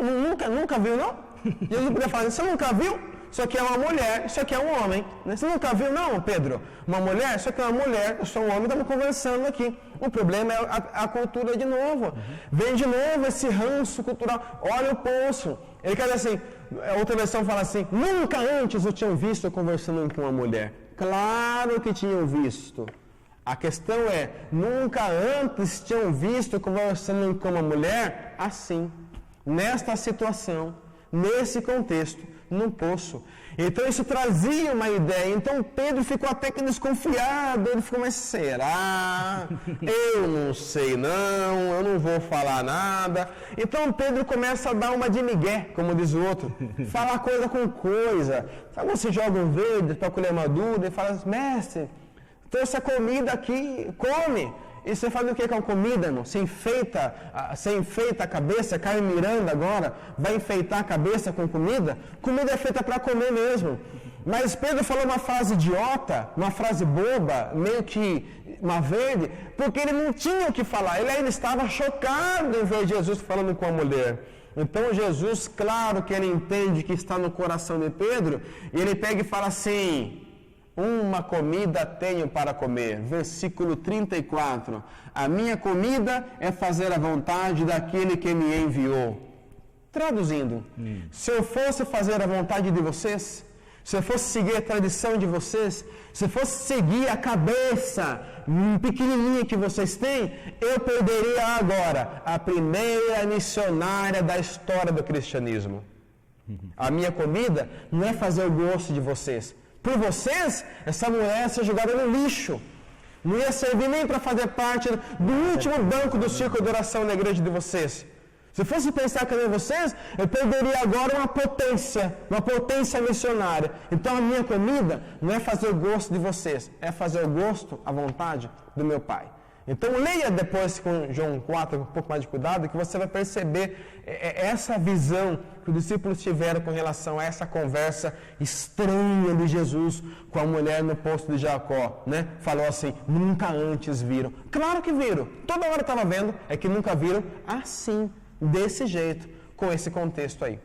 [SPEAKER 2] Nunca viu, não? Jesus podia falar, você nunca viu? Isso aqui é uma mulher, isso aqui é um homem. Você nunca viu, não, Pedro? Uma mulher, isso aqui é uma mulher, eu sou um homem, estamos conversando aqui. O problema é a cultura de novo. Vem de novo esse ranço cultural. Olha o poço. Ele quer dizer assim, outra versão fala assim, nunca antes o tinham visto conversando com uma mulher. Claro que tinham visto. A questão é, nunca antes tinham visto conversando com uma mulher assim, nesta situação, nesse contexto, num poço. Então isso trazia uma ideia. Então Pedro ficou até que desconfiado. Ele ficou, mas será? Eu não sei não, eu não vou falar nada. Então Pedro começa a dar uma de migué, como diz o outro. Falar coisa com coisa. Sabe, você joga um verde para colher madura e fala, mestre, trouxe a comida aqui, come. E você faz o que com a comida, irmão? Você enfeita a cabeça, Carmen Miranda agora vai enfeitar a cabeça com comida? Comida é feita para comer mesmo. Mas Pedro falou uma frase idiota, uma frase boba, meio que uma verde, porque ele não tinha o que falar. Ele ainda estava chocado em ver Jesus falando com a mulher. Então Jesus, claro que ele entende que está no coração de Pedro, e ele pega e fala assim, uma comida tenho para comer. Versículo 34. A minha comida é fazer a vontade daquele que me enviou. Traduzindo, se eu fosse fazer a vontade de vocês, se eu fosse seguir a tradição de vocês, se eu fosse seguir a cabeça pequenininha que vocês têm, eu perderia agora a primeira missionária da história do cristianismo. A minha comida não é fazer o gosto de vocês. Por vocês, essa mulher ia ser jogada no lixo. Não ia servir nem para fazer parte do último banco do círculo de oração na igreja de vocês. Se fosse pensar que nem vocês, eu perderia agora uma potência missionária. Então a minha comida não é fazer o gosto de vocês, é fazer o gosto, a vontade do meu Pai. Então leia depois com João 4 com um pouco mais de cuidado, que você vai perceber essa visão que os discípulos tiveram com relação a essa conversa estranha de Jesus com a mulher no poço de Jacó, né? Falou assim, nunca antes viram. Claro que viram, toda hora estava vendo, é que nunca viram assim, desse jeito, com esse contexto aí.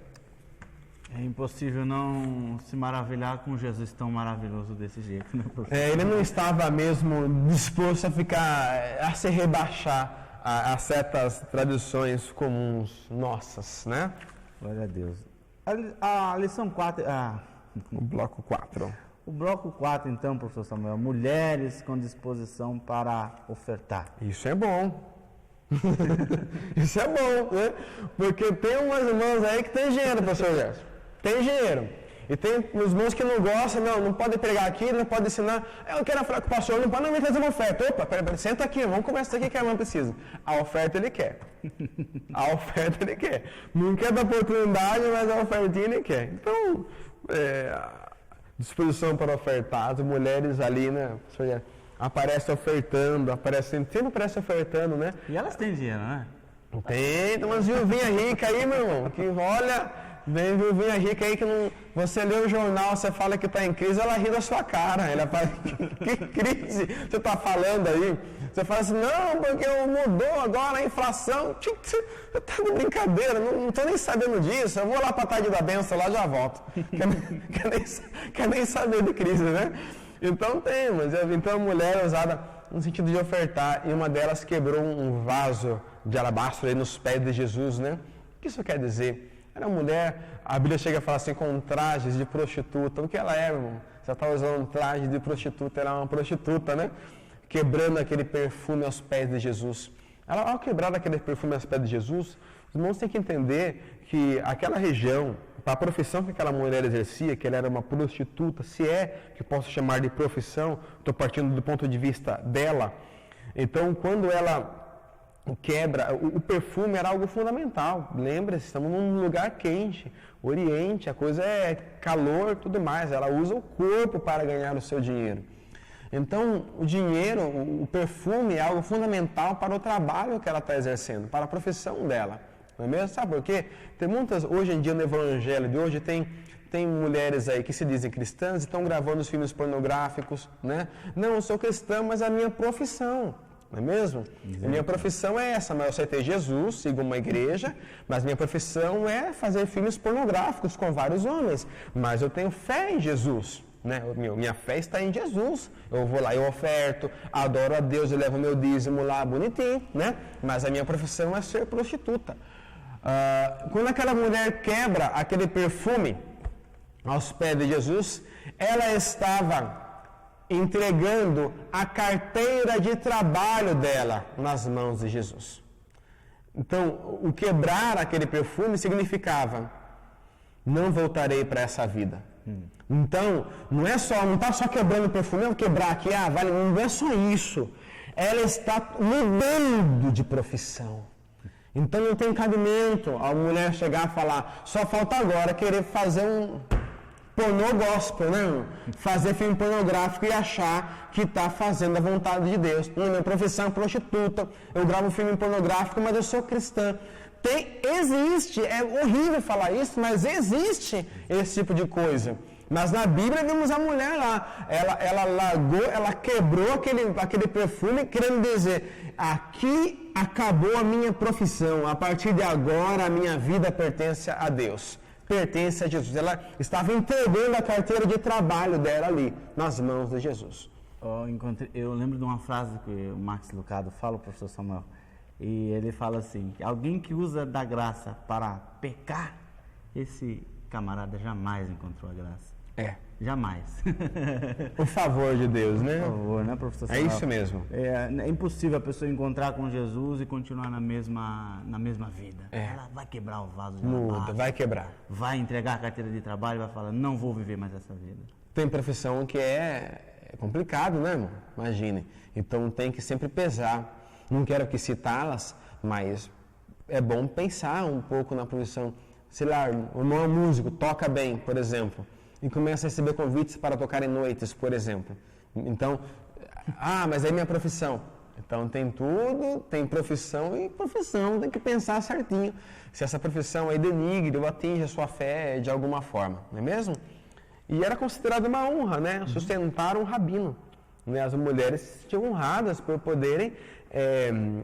[SPEAKER 3] É impossível não se maravilhar com Jesus tão maravilhoso desse jeito, né, professor?
[SPEAKER 2] Ele não estava mesmo disposto a se rebaixar a certas tradições comuns nossas, né?
[SPEAKER 3] Glória a Deus. A lição 4...
[SPEAKER 2] O bloco 4.
[SPEAKER 3] O bloco 4, então, professor Samuel, mulheres com disposição para ofertar.
[SPEAKER 2] Isso é bom. Isso é bom, né? Porque tem umas irmãs aí que tem dinheiro, professor Gerson. Tem dinheiro. E tem os irmãos que não gostam, não pode pregar aqui, não pode ensinar. Eu quero falar com o pastor, não pode me trazer uma oferta. Opa, peraí, senta aqui, vamos conversar aqui que a irmã precisa. A oferta ele quer. A oferta ele quer. Não quer da oportunidade, mas a ofertinha ele quer. Então, disposição para ofertar, as mulheres ali, né, professor Gerson, aparecem ofertando, sempre aparece ofertando, né?
[SPEAKER 3] E elas têm dinheiro, né?
[SPEAKER 2] Tem umas viuvinhas ricas aí, meu irmão, que olha, vem viuvinha rica aí que não. Você lê o jornal, você fala que está em crise, ela ri da sua cara. Ela fala, que crise você está falando aí? Você fala assim, não, porque mudou agora a inflação. Você está de brincadeira, não estou nem sabendo disso. Eu vou lá para a tarde da benção, lá já volto. Quer nem saber de crise, né? Então tem, mas então a mulher é usada no sentido de ofertar, e uma delas quebrou um vaso de alabastro aí nos pés de Jesus, né? O que isso quer dizer? Era uma mulher, a Bíblia chega a falar assim, com trajes de prostituta. O que ela é, irmão? Você está usando um traje de prostituta, ela é uma prostituta, né? Quebrando aquele perfume aos pés de Jesus. Ela, ao quebrar aquele perfume aos pés de Jesus, os irmãos têm que entender que aquela região, para a profissão que aquela mulher exercia, que ela era uma prostituta, se é que posso chamar de profissão, estou partindo do ponto de vista dela. Então, quando ela quebra, o perfume era algo fundamental. Lembra-se, estamos num lugar quente, Oriente, a coisa é calor, tudo mais. Ela usa o corpo para ganhar o seu dinheiro. Então, o dinheiro, o perfume é algo fundamental para o trabalho que ela está exercendo, para a profissão dela. Não é mesmo? Sabe por quê? Tem muitas, hoje em dia no evangelho de hoje, tem mulheres aí que se dizem cristãs e estão gravando os filmes pornográficos, né? Não, eu sou cristã, mas é a minha profissão, não é mesmo? A minha profissão é essa, mas eu aceitei Jesus, sigo uma igreja, mas minha profissão é fazer filmes pornográficos com vários homens, mas eu tenho fé em Jesus. Né? Minha fé está em Jesus. Eu vou lá, eu oferto, adoro a Deus, eu levo meu dízimo lá bonitinho, né? Mas a minha profissão é ser prostituta. Quando aquela mulher quebra aquele perfume aos pés de Jesus, ela estava entregando a carteira de trabalho dela nas mãos de Jesus. Então, o quebrar aquele perfume significava: não voltarei para essa vida. Então, não está só quebrando perfume, eu vou quebrar aqui, vale, não é só isso. Ela está mudando de profissão. Então não tem cabimento a mulher chegar a falar, só falta agora querer fazer um pornô gospel, né? Fazer filme pornográfico e achar que está fazendo a vontade de Deus. Minha profissão é prostituta, eu gravo filme pornográfico, mas eu sou cristã. Existe, é horrível falar isso, mas existe esse tipo de coisa. Mas na Bíblia vimos a mulher lá, ela largou, ela quebrou aquele perfume, querendo dizer, aqui acabou a minha profissão, a partir de agora a minha vida pertence a Deus, pertence a Jesus. Ela estava entregando a carteira de trabalho dela ali, nas mãos de Jesus.
[SPEAKER 3] Eu lembro de uma frase que o Max Lucado fala, o professor Samuel, e ele fala assim, alguém que usa da graça para pecar, esse camarada jamais encontrou a graça. Jamais.
[SPEAKER 2] O favor de Deus, né?
[SPEAKER 3] Por favor, né, professor Samuel?
[SPEAKER 2] É isso mesmo.
[SPEAKER 3] É impossível a pessoa encontrar com Jesus e continuar na mesma vida. Ela vai quebrar o vaso de
[SPEAKER 2] muda, vai quebrar.
[SPEAKER 3] Vai entregar a carteira de trabalho e vai falar, não vou viver mais essa vida.
[SPEAKER 2] Tem profissão que é complicado, né, irmão? Imagine. Então tem que sempre pesar. Não quero aqui citá-las, mas é bom pensar um pouco na profissão. Sei lá, o irmão é músico, toca bem, por exemplo, e começa a receber convites para tocar em noites, por exemplo. Então, mas é minha profissão. Então tem tudo, tem profissão e profissão, tem que pensar certinho. Se essa profissão aí denigre ou atinge a sua fé de alguma forma, não é mesmo? E era considerado uma honra, né? Sustentar um rabino. Né? As mulheres tinham honradas por poderem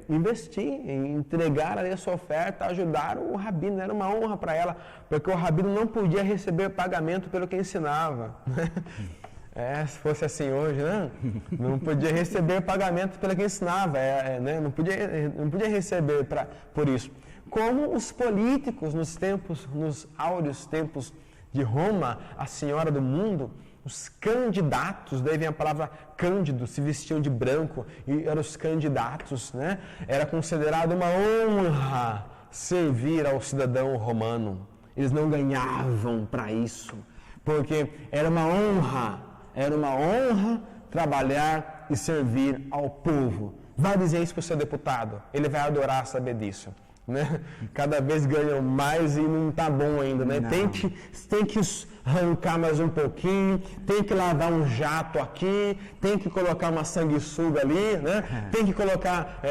[SPEAKER 2] investir, entregar ali a sua oferta, ajudar o rabino, era uma honra para ela, porque o rabino não podia receber pagamento pelo que ensinava. Se fosse assim hoje, né? Não podia receber pagamento pelo que ensinava, né? Não podia receber por isso. Como os políticos nos áureos tempos de Roma, a senhora do mundo, os candidatos, daí vem a palavra cândido, se vestiam de branco e eram os candidatos, né? Era considerado uma honra servir ao cidadão romano. Eles não ganhavam para isso, porque era uma honra trabalhar e servir ao povo. Vai dizer isso para o seu deputado, ele vai adorar saber disso. Né? Cada vez ganham mais e não está bom ainda, né? Tem que arrancar mais um pouquinho, tem que lavar um jato aqui, tem que colocar uma sanguessuga ali, né? Tem que colocar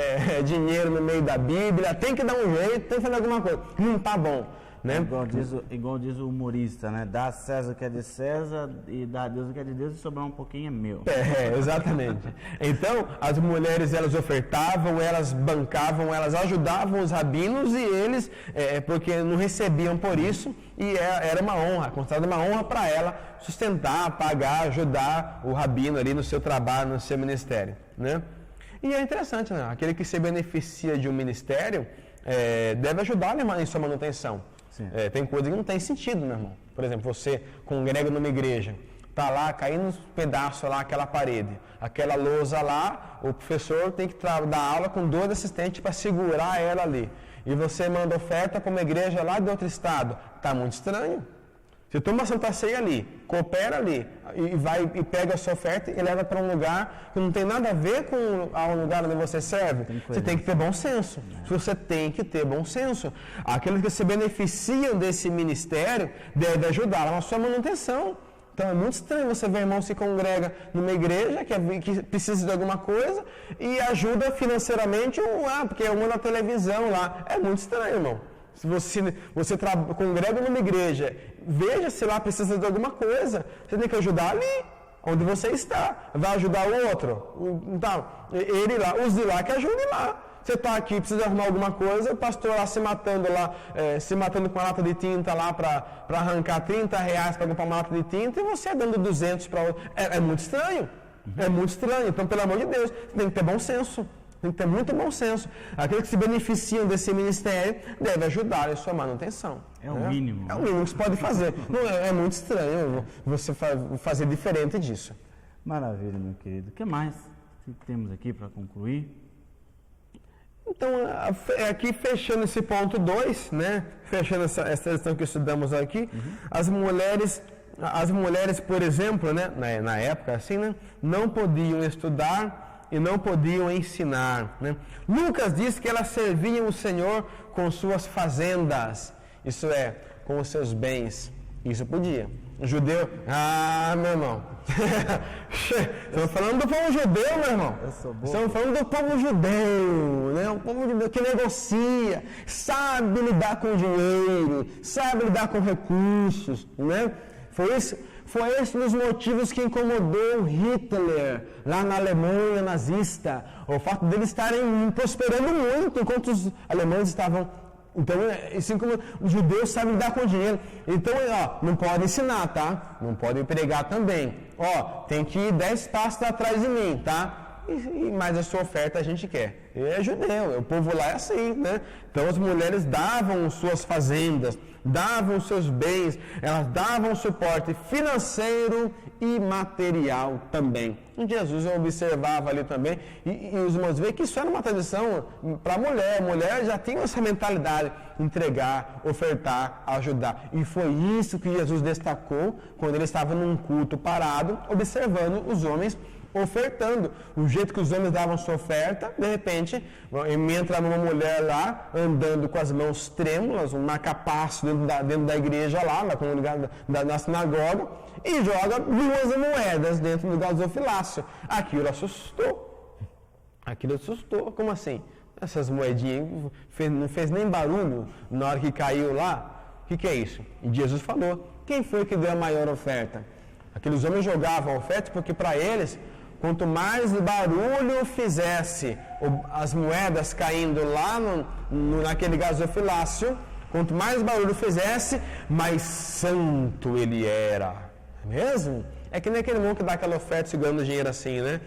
[SPEAKER 2] dinheiro no meio da Bíblia, tem que dar um jeito, tem que fazer alguma coisa. Não está bom. Né?
[SPEAKER 3] Igual diz o humorista, né? Dá a César o que é de César e dá a Deus o que é de Deus e sobrar um pouquinho é meu.
[SPEAKER 2] Exatamente. Então, as mulheres, elas ofertavam, elas bancavam, elas ajudavam os rabinos e eles, porque não recebiam por isso, e era uma honra, considerada uma honra para ela sustentar, pagar, ajudar o rabino ali no seu trabalho, no seu ministério, né? E é interessante, né? Aquele que se beneficia de um ministério deve ajudar em sua manutenção. Tem coisa que não tem sentido, meu irmão. Por exemplo, você congrega numa igreja, tá lá caindo uns pedaços lá, aquela parede, aquela lousa lá, o professor tem que dar aula com 2 assistentes para segurar ela ali. E você manda oferta para uma igreja lá de outro estado. Tá muito estranho. Você toma a Santa Ceia ali, coopera ali, e vai e pega a sua oferta e leva para um lugar que não tem nada a ver com o lugar onde você serve. Você tem que ter bom senso. Você tem que ter bom senso. Aqueles que se beneficiam desse ministério devem ajudar na sua manutenção. Então é muito estranho você ver irmão se congrega numa igreja que precisa de alguma coisa e ajuda financeiramente, porque é uma na televisão lá. É muito estranho, irmão. Se você congrega numa igreja, veja se lá precisa de alguma coisa, você tem que ajudar ali, onde você está. Vai ajudar o outro. Então, ele lá, os de lá que ajudem lá. Você está aqui, precisa arrumar alguma coisa, o pastor lá se matando com uma lata de tinta lá para arrancar R$30 para comprar uma lata de tinta e você dando 200 para outro. É muito estranho. É muito estranho. Então, pelo amor de Deus, você tem que ter bom senso. Tem que ter muito bom senso. Aqueles que se beneficiam desse ministério devem ajudar em sua manutenção.
[SPEAKER 3] É o mínimo.
[SPEAKER 2] É o mínimo que você pode fazer. Não, é muito estranho você fazer diferente disso.
[SPEAKER 3] Maravilha, meu querido. O que mais temos aqui para concluir?
[SPEAKER 2] Então, aqui fechando esse ponto 2, né? Fechando essa lição que estudamos aqui, as mulheres, por exemplo, né? Na época, assim, né? Não podiam estudar e não podiam ensinar, né? Lucas diz que elas serviam o Senhor com suas fazendas, isso é, com os seus bens. Isso podia. O judeu, meu irmão. Estamos falando do povo judeu, meu irmão. Estamos falando do povo judeu, né? Um povo judeu que negocia, sabe lidar com dinheiro, sabe lidar com recursos, né? Foi esse um dos motivos que incomodou Hitler lá na Alemanha nazista. O fato deles estarem prosperando muito enquanto os alemães estavam. Então, assim como os judeus sabem lidar com dinheiro. Então, não pode ensinar, tá? Não pode pregar também. Tem que ir 10 passos atrás de mim, tá? Mas a sua oferta a gente quer. É judeu, o povo lá é assim, né? Então, as mulheres davam suas fazendas, davam seus bens, elas davam suporte financeiro e material também. E Jesus observava ali também, e os irmãos veem que isso era uma tradição para a mulher. A mulher já tinha essa mentalidade, entregar, ofertar, ajudar. E foi isso que Jesus destacou quando ele estava num culto parado, observando os homens ofertando. O jeito que os homens davam sua oferta, de repente, entra uma mulher lá, andando com as mãos trêmulas, um marca-passo dentro da igreja lá, na comunidade na sinagoga, e joga 2 moedas dentro do gasofilácio. Aquilo assustou. Como assim? Essas moedinhas não fez nem barulho na hora que caiu lá. O que é isso? E Jesus falou, quem foi que deu a maior oferta? Aqueles homens jogavam a oferta porque para eles, quanto mais barulho fizesse as moedas caindo lá naquele gasofilácio, quanto mais barulho fizesse, mais santo ele era. É mesmo? É que nem aquele irmão que dá aquela oferta segurando dinheiro assim, né?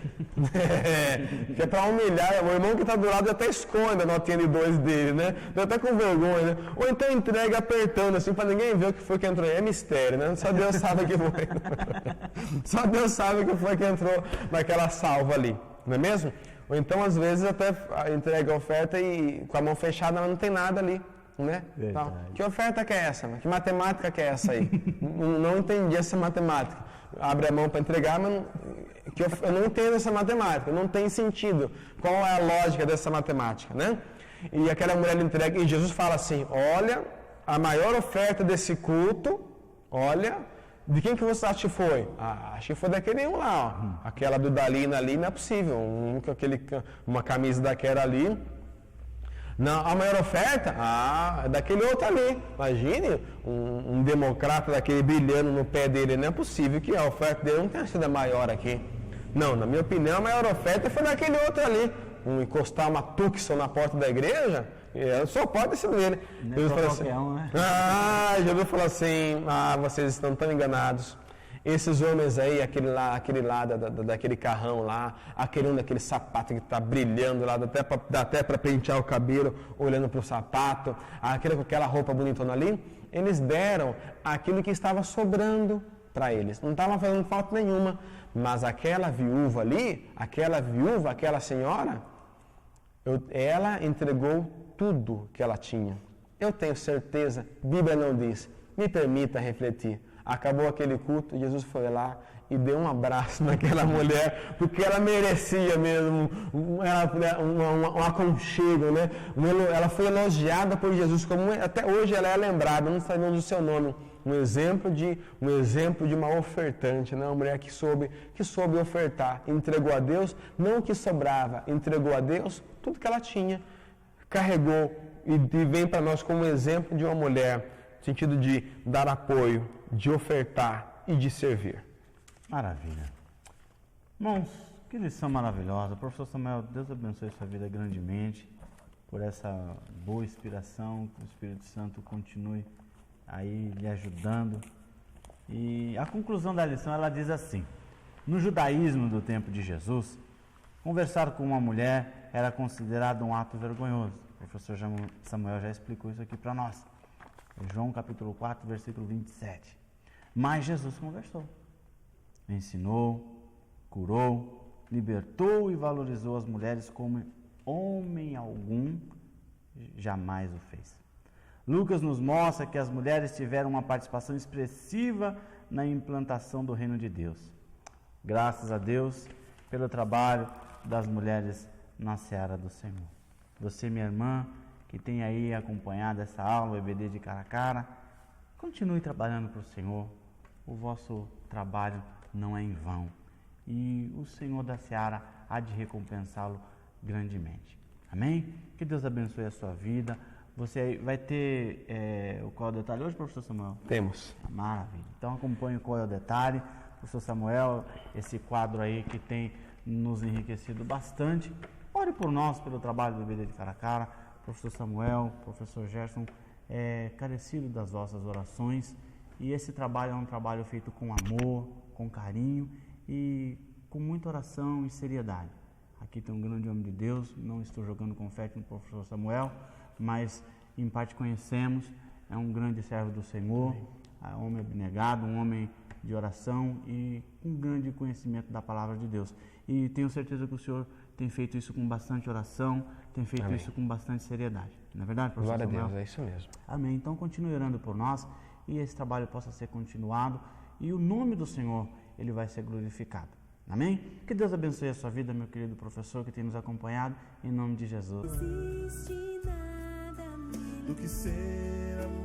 [SPEAKER 2] Que é para humilhar. O irmão que está do lado até esconde a notinha de 2 dele, né? Dá até com vergonha, né? Ou então entrega apertando assim, para ninguém ver o que foi que entrou. É mistério, né? Só Deus sabe o que foi. Só Deus sabe o que foi que entrou naquela salva ali, não é mesmo? Ou então, às vezes, até entrega a oferta e com a mão fechada, mas não tem nada ali. Né? Então, que oferta que é essa? Que matemática que é essa aí? Não entendi essa matemática. Abre a mão para entregar, mas eu não entendo essa matemática, não tem sentido. Qual é a lógica dessa matemática, né? E aquela mulher entrega, e Jesus fala assim, olha, a maior oferta desse culto, olha, de quem que você acha que foi? Acho que foi daquele um lá, ó. Aquela do Dalina ali, não é possível, uma camisa daquela ali. Não, a maior oferta? É daquele outro ali. Imagine um democrata daquele brilhando no pé dele. Não é possível que a oferta dele não tenha sido a maior aqui. Não, na minha opinião, a maior oferta foi daquele outro ali. Encostar uma Tucson na porta da igreja, só pode ser dele. Jesus falou assim,
[SPEAKER 3] né?
[SPEAKER 2] Jesus falou assim, vocês estão tão enganados. Esses homens aí, aquele lá daquele carrão lá, daquele sapato que está brilhando lá, dá até para pentear o cabelo, olhando para o sapato, aquele com aquela roupa bonitona ali, eles deram aquilo que estava sobrando para eles. Não estava fazendo falta nenhuma, mas aquela viúva ali, aquela senhora, ela entregou tudo que ela tinha. Eu tenho certeza, a Bíblia não diz, me permita refletir. Acabou aquele culto, Jesus foi lá e deu um abraço naquela mulher, porque ela merecia mesmo um aconchego, né? Ela foi elogiada por Jesus, como até hoje ela é lembrada, não sabemos o seu nome. Um exemplo de uma ofertante, né? Uma mulher que soube ofertar, entregou a Deus, não o que sobrava, entregou a Deus tudo que ela tinha, carregou e vem para nós como exemplo de uma mulher, no sentido de dar apoio, de ofertar e de servir.
[SPEAKER 3] Maravilha. Irmãos, que lição maravilhosa. Professor Samuel, Deus abençoe sua vida grandemente por essa boa inspiração, que o Espírito Santo continue aí lhe ajudando. E a conclusão da lição, ela diz assim: no judaísmo do tempo de Jesus, conversar com uma mulher era considerado um ato vergonhoso. O professor Samuel já explicou isso aqui para nós. João capítulo 4, versículo 27. Mas Jesus conversou, ensinou, curou, libertou e valorizou as mulheres como homem algum jamais o fez. Lucas nos mostra que as mulheres tiveram uma participação expressiva na implantação do reino de Deus. Graças a Deus pelo trabalho das mulheres na seara do Senhor. Você, minha irmã, que tem aí acompanhado essa aula, o EBD de cara a cara, continue trabalhando para o Senhor. O vosso trabalho não é em vão. E o Senhor da seara há de recompensá-lo grandemente. Amém? Que Deus abençoe a sua vida. Você vai ter qual é o detalhe hoje, professor Samuel?
[SPEAKER 2] Temos.
[SPEAKER 3] Maravilha. Então acompanhe qual é o detalhe. Professor Samuel, esse quadro aí que tem nos enriquecido bastante. Ore por nós, pelo trabalho do EBD de cara a cara. Professor Samuel, professor Gerson, carecido das vossas orações. E esse trabalho é um trabalho feito com amor, com carinho e com muita oração e seriedade. Aqui tem um grande homem de Deus, não estou jogando confete no professor Samuel, mas em parte conhecemos, é um grande servo do Senhor, é um homem abnegado, um homem de oração e um grande conhecimento da palavra de Deus. E tenho certeza que o senhor tem feito isso com bastante oração, tem feito
[SPEAKER 2] Amém.
[SPEAKER 3] Isso com bastante seriedade. Não é verdade, professor
[SPEAKER 2] Glória a
[SPEAKER 3] Samuel?
[SPEAKER 2] Deus, é isso mesmo.
[SPEAKER 3] Amém. Então continue orando por nós e esse trabalho possa ser continuado e o nome do Senhor, ele vai ser glorificado. Amém? Que Deus abençoe a sua vida, meu querido professor que tem nos acompanhado, em nome de Jesus.
[SPEAKER 1] do que ser amor.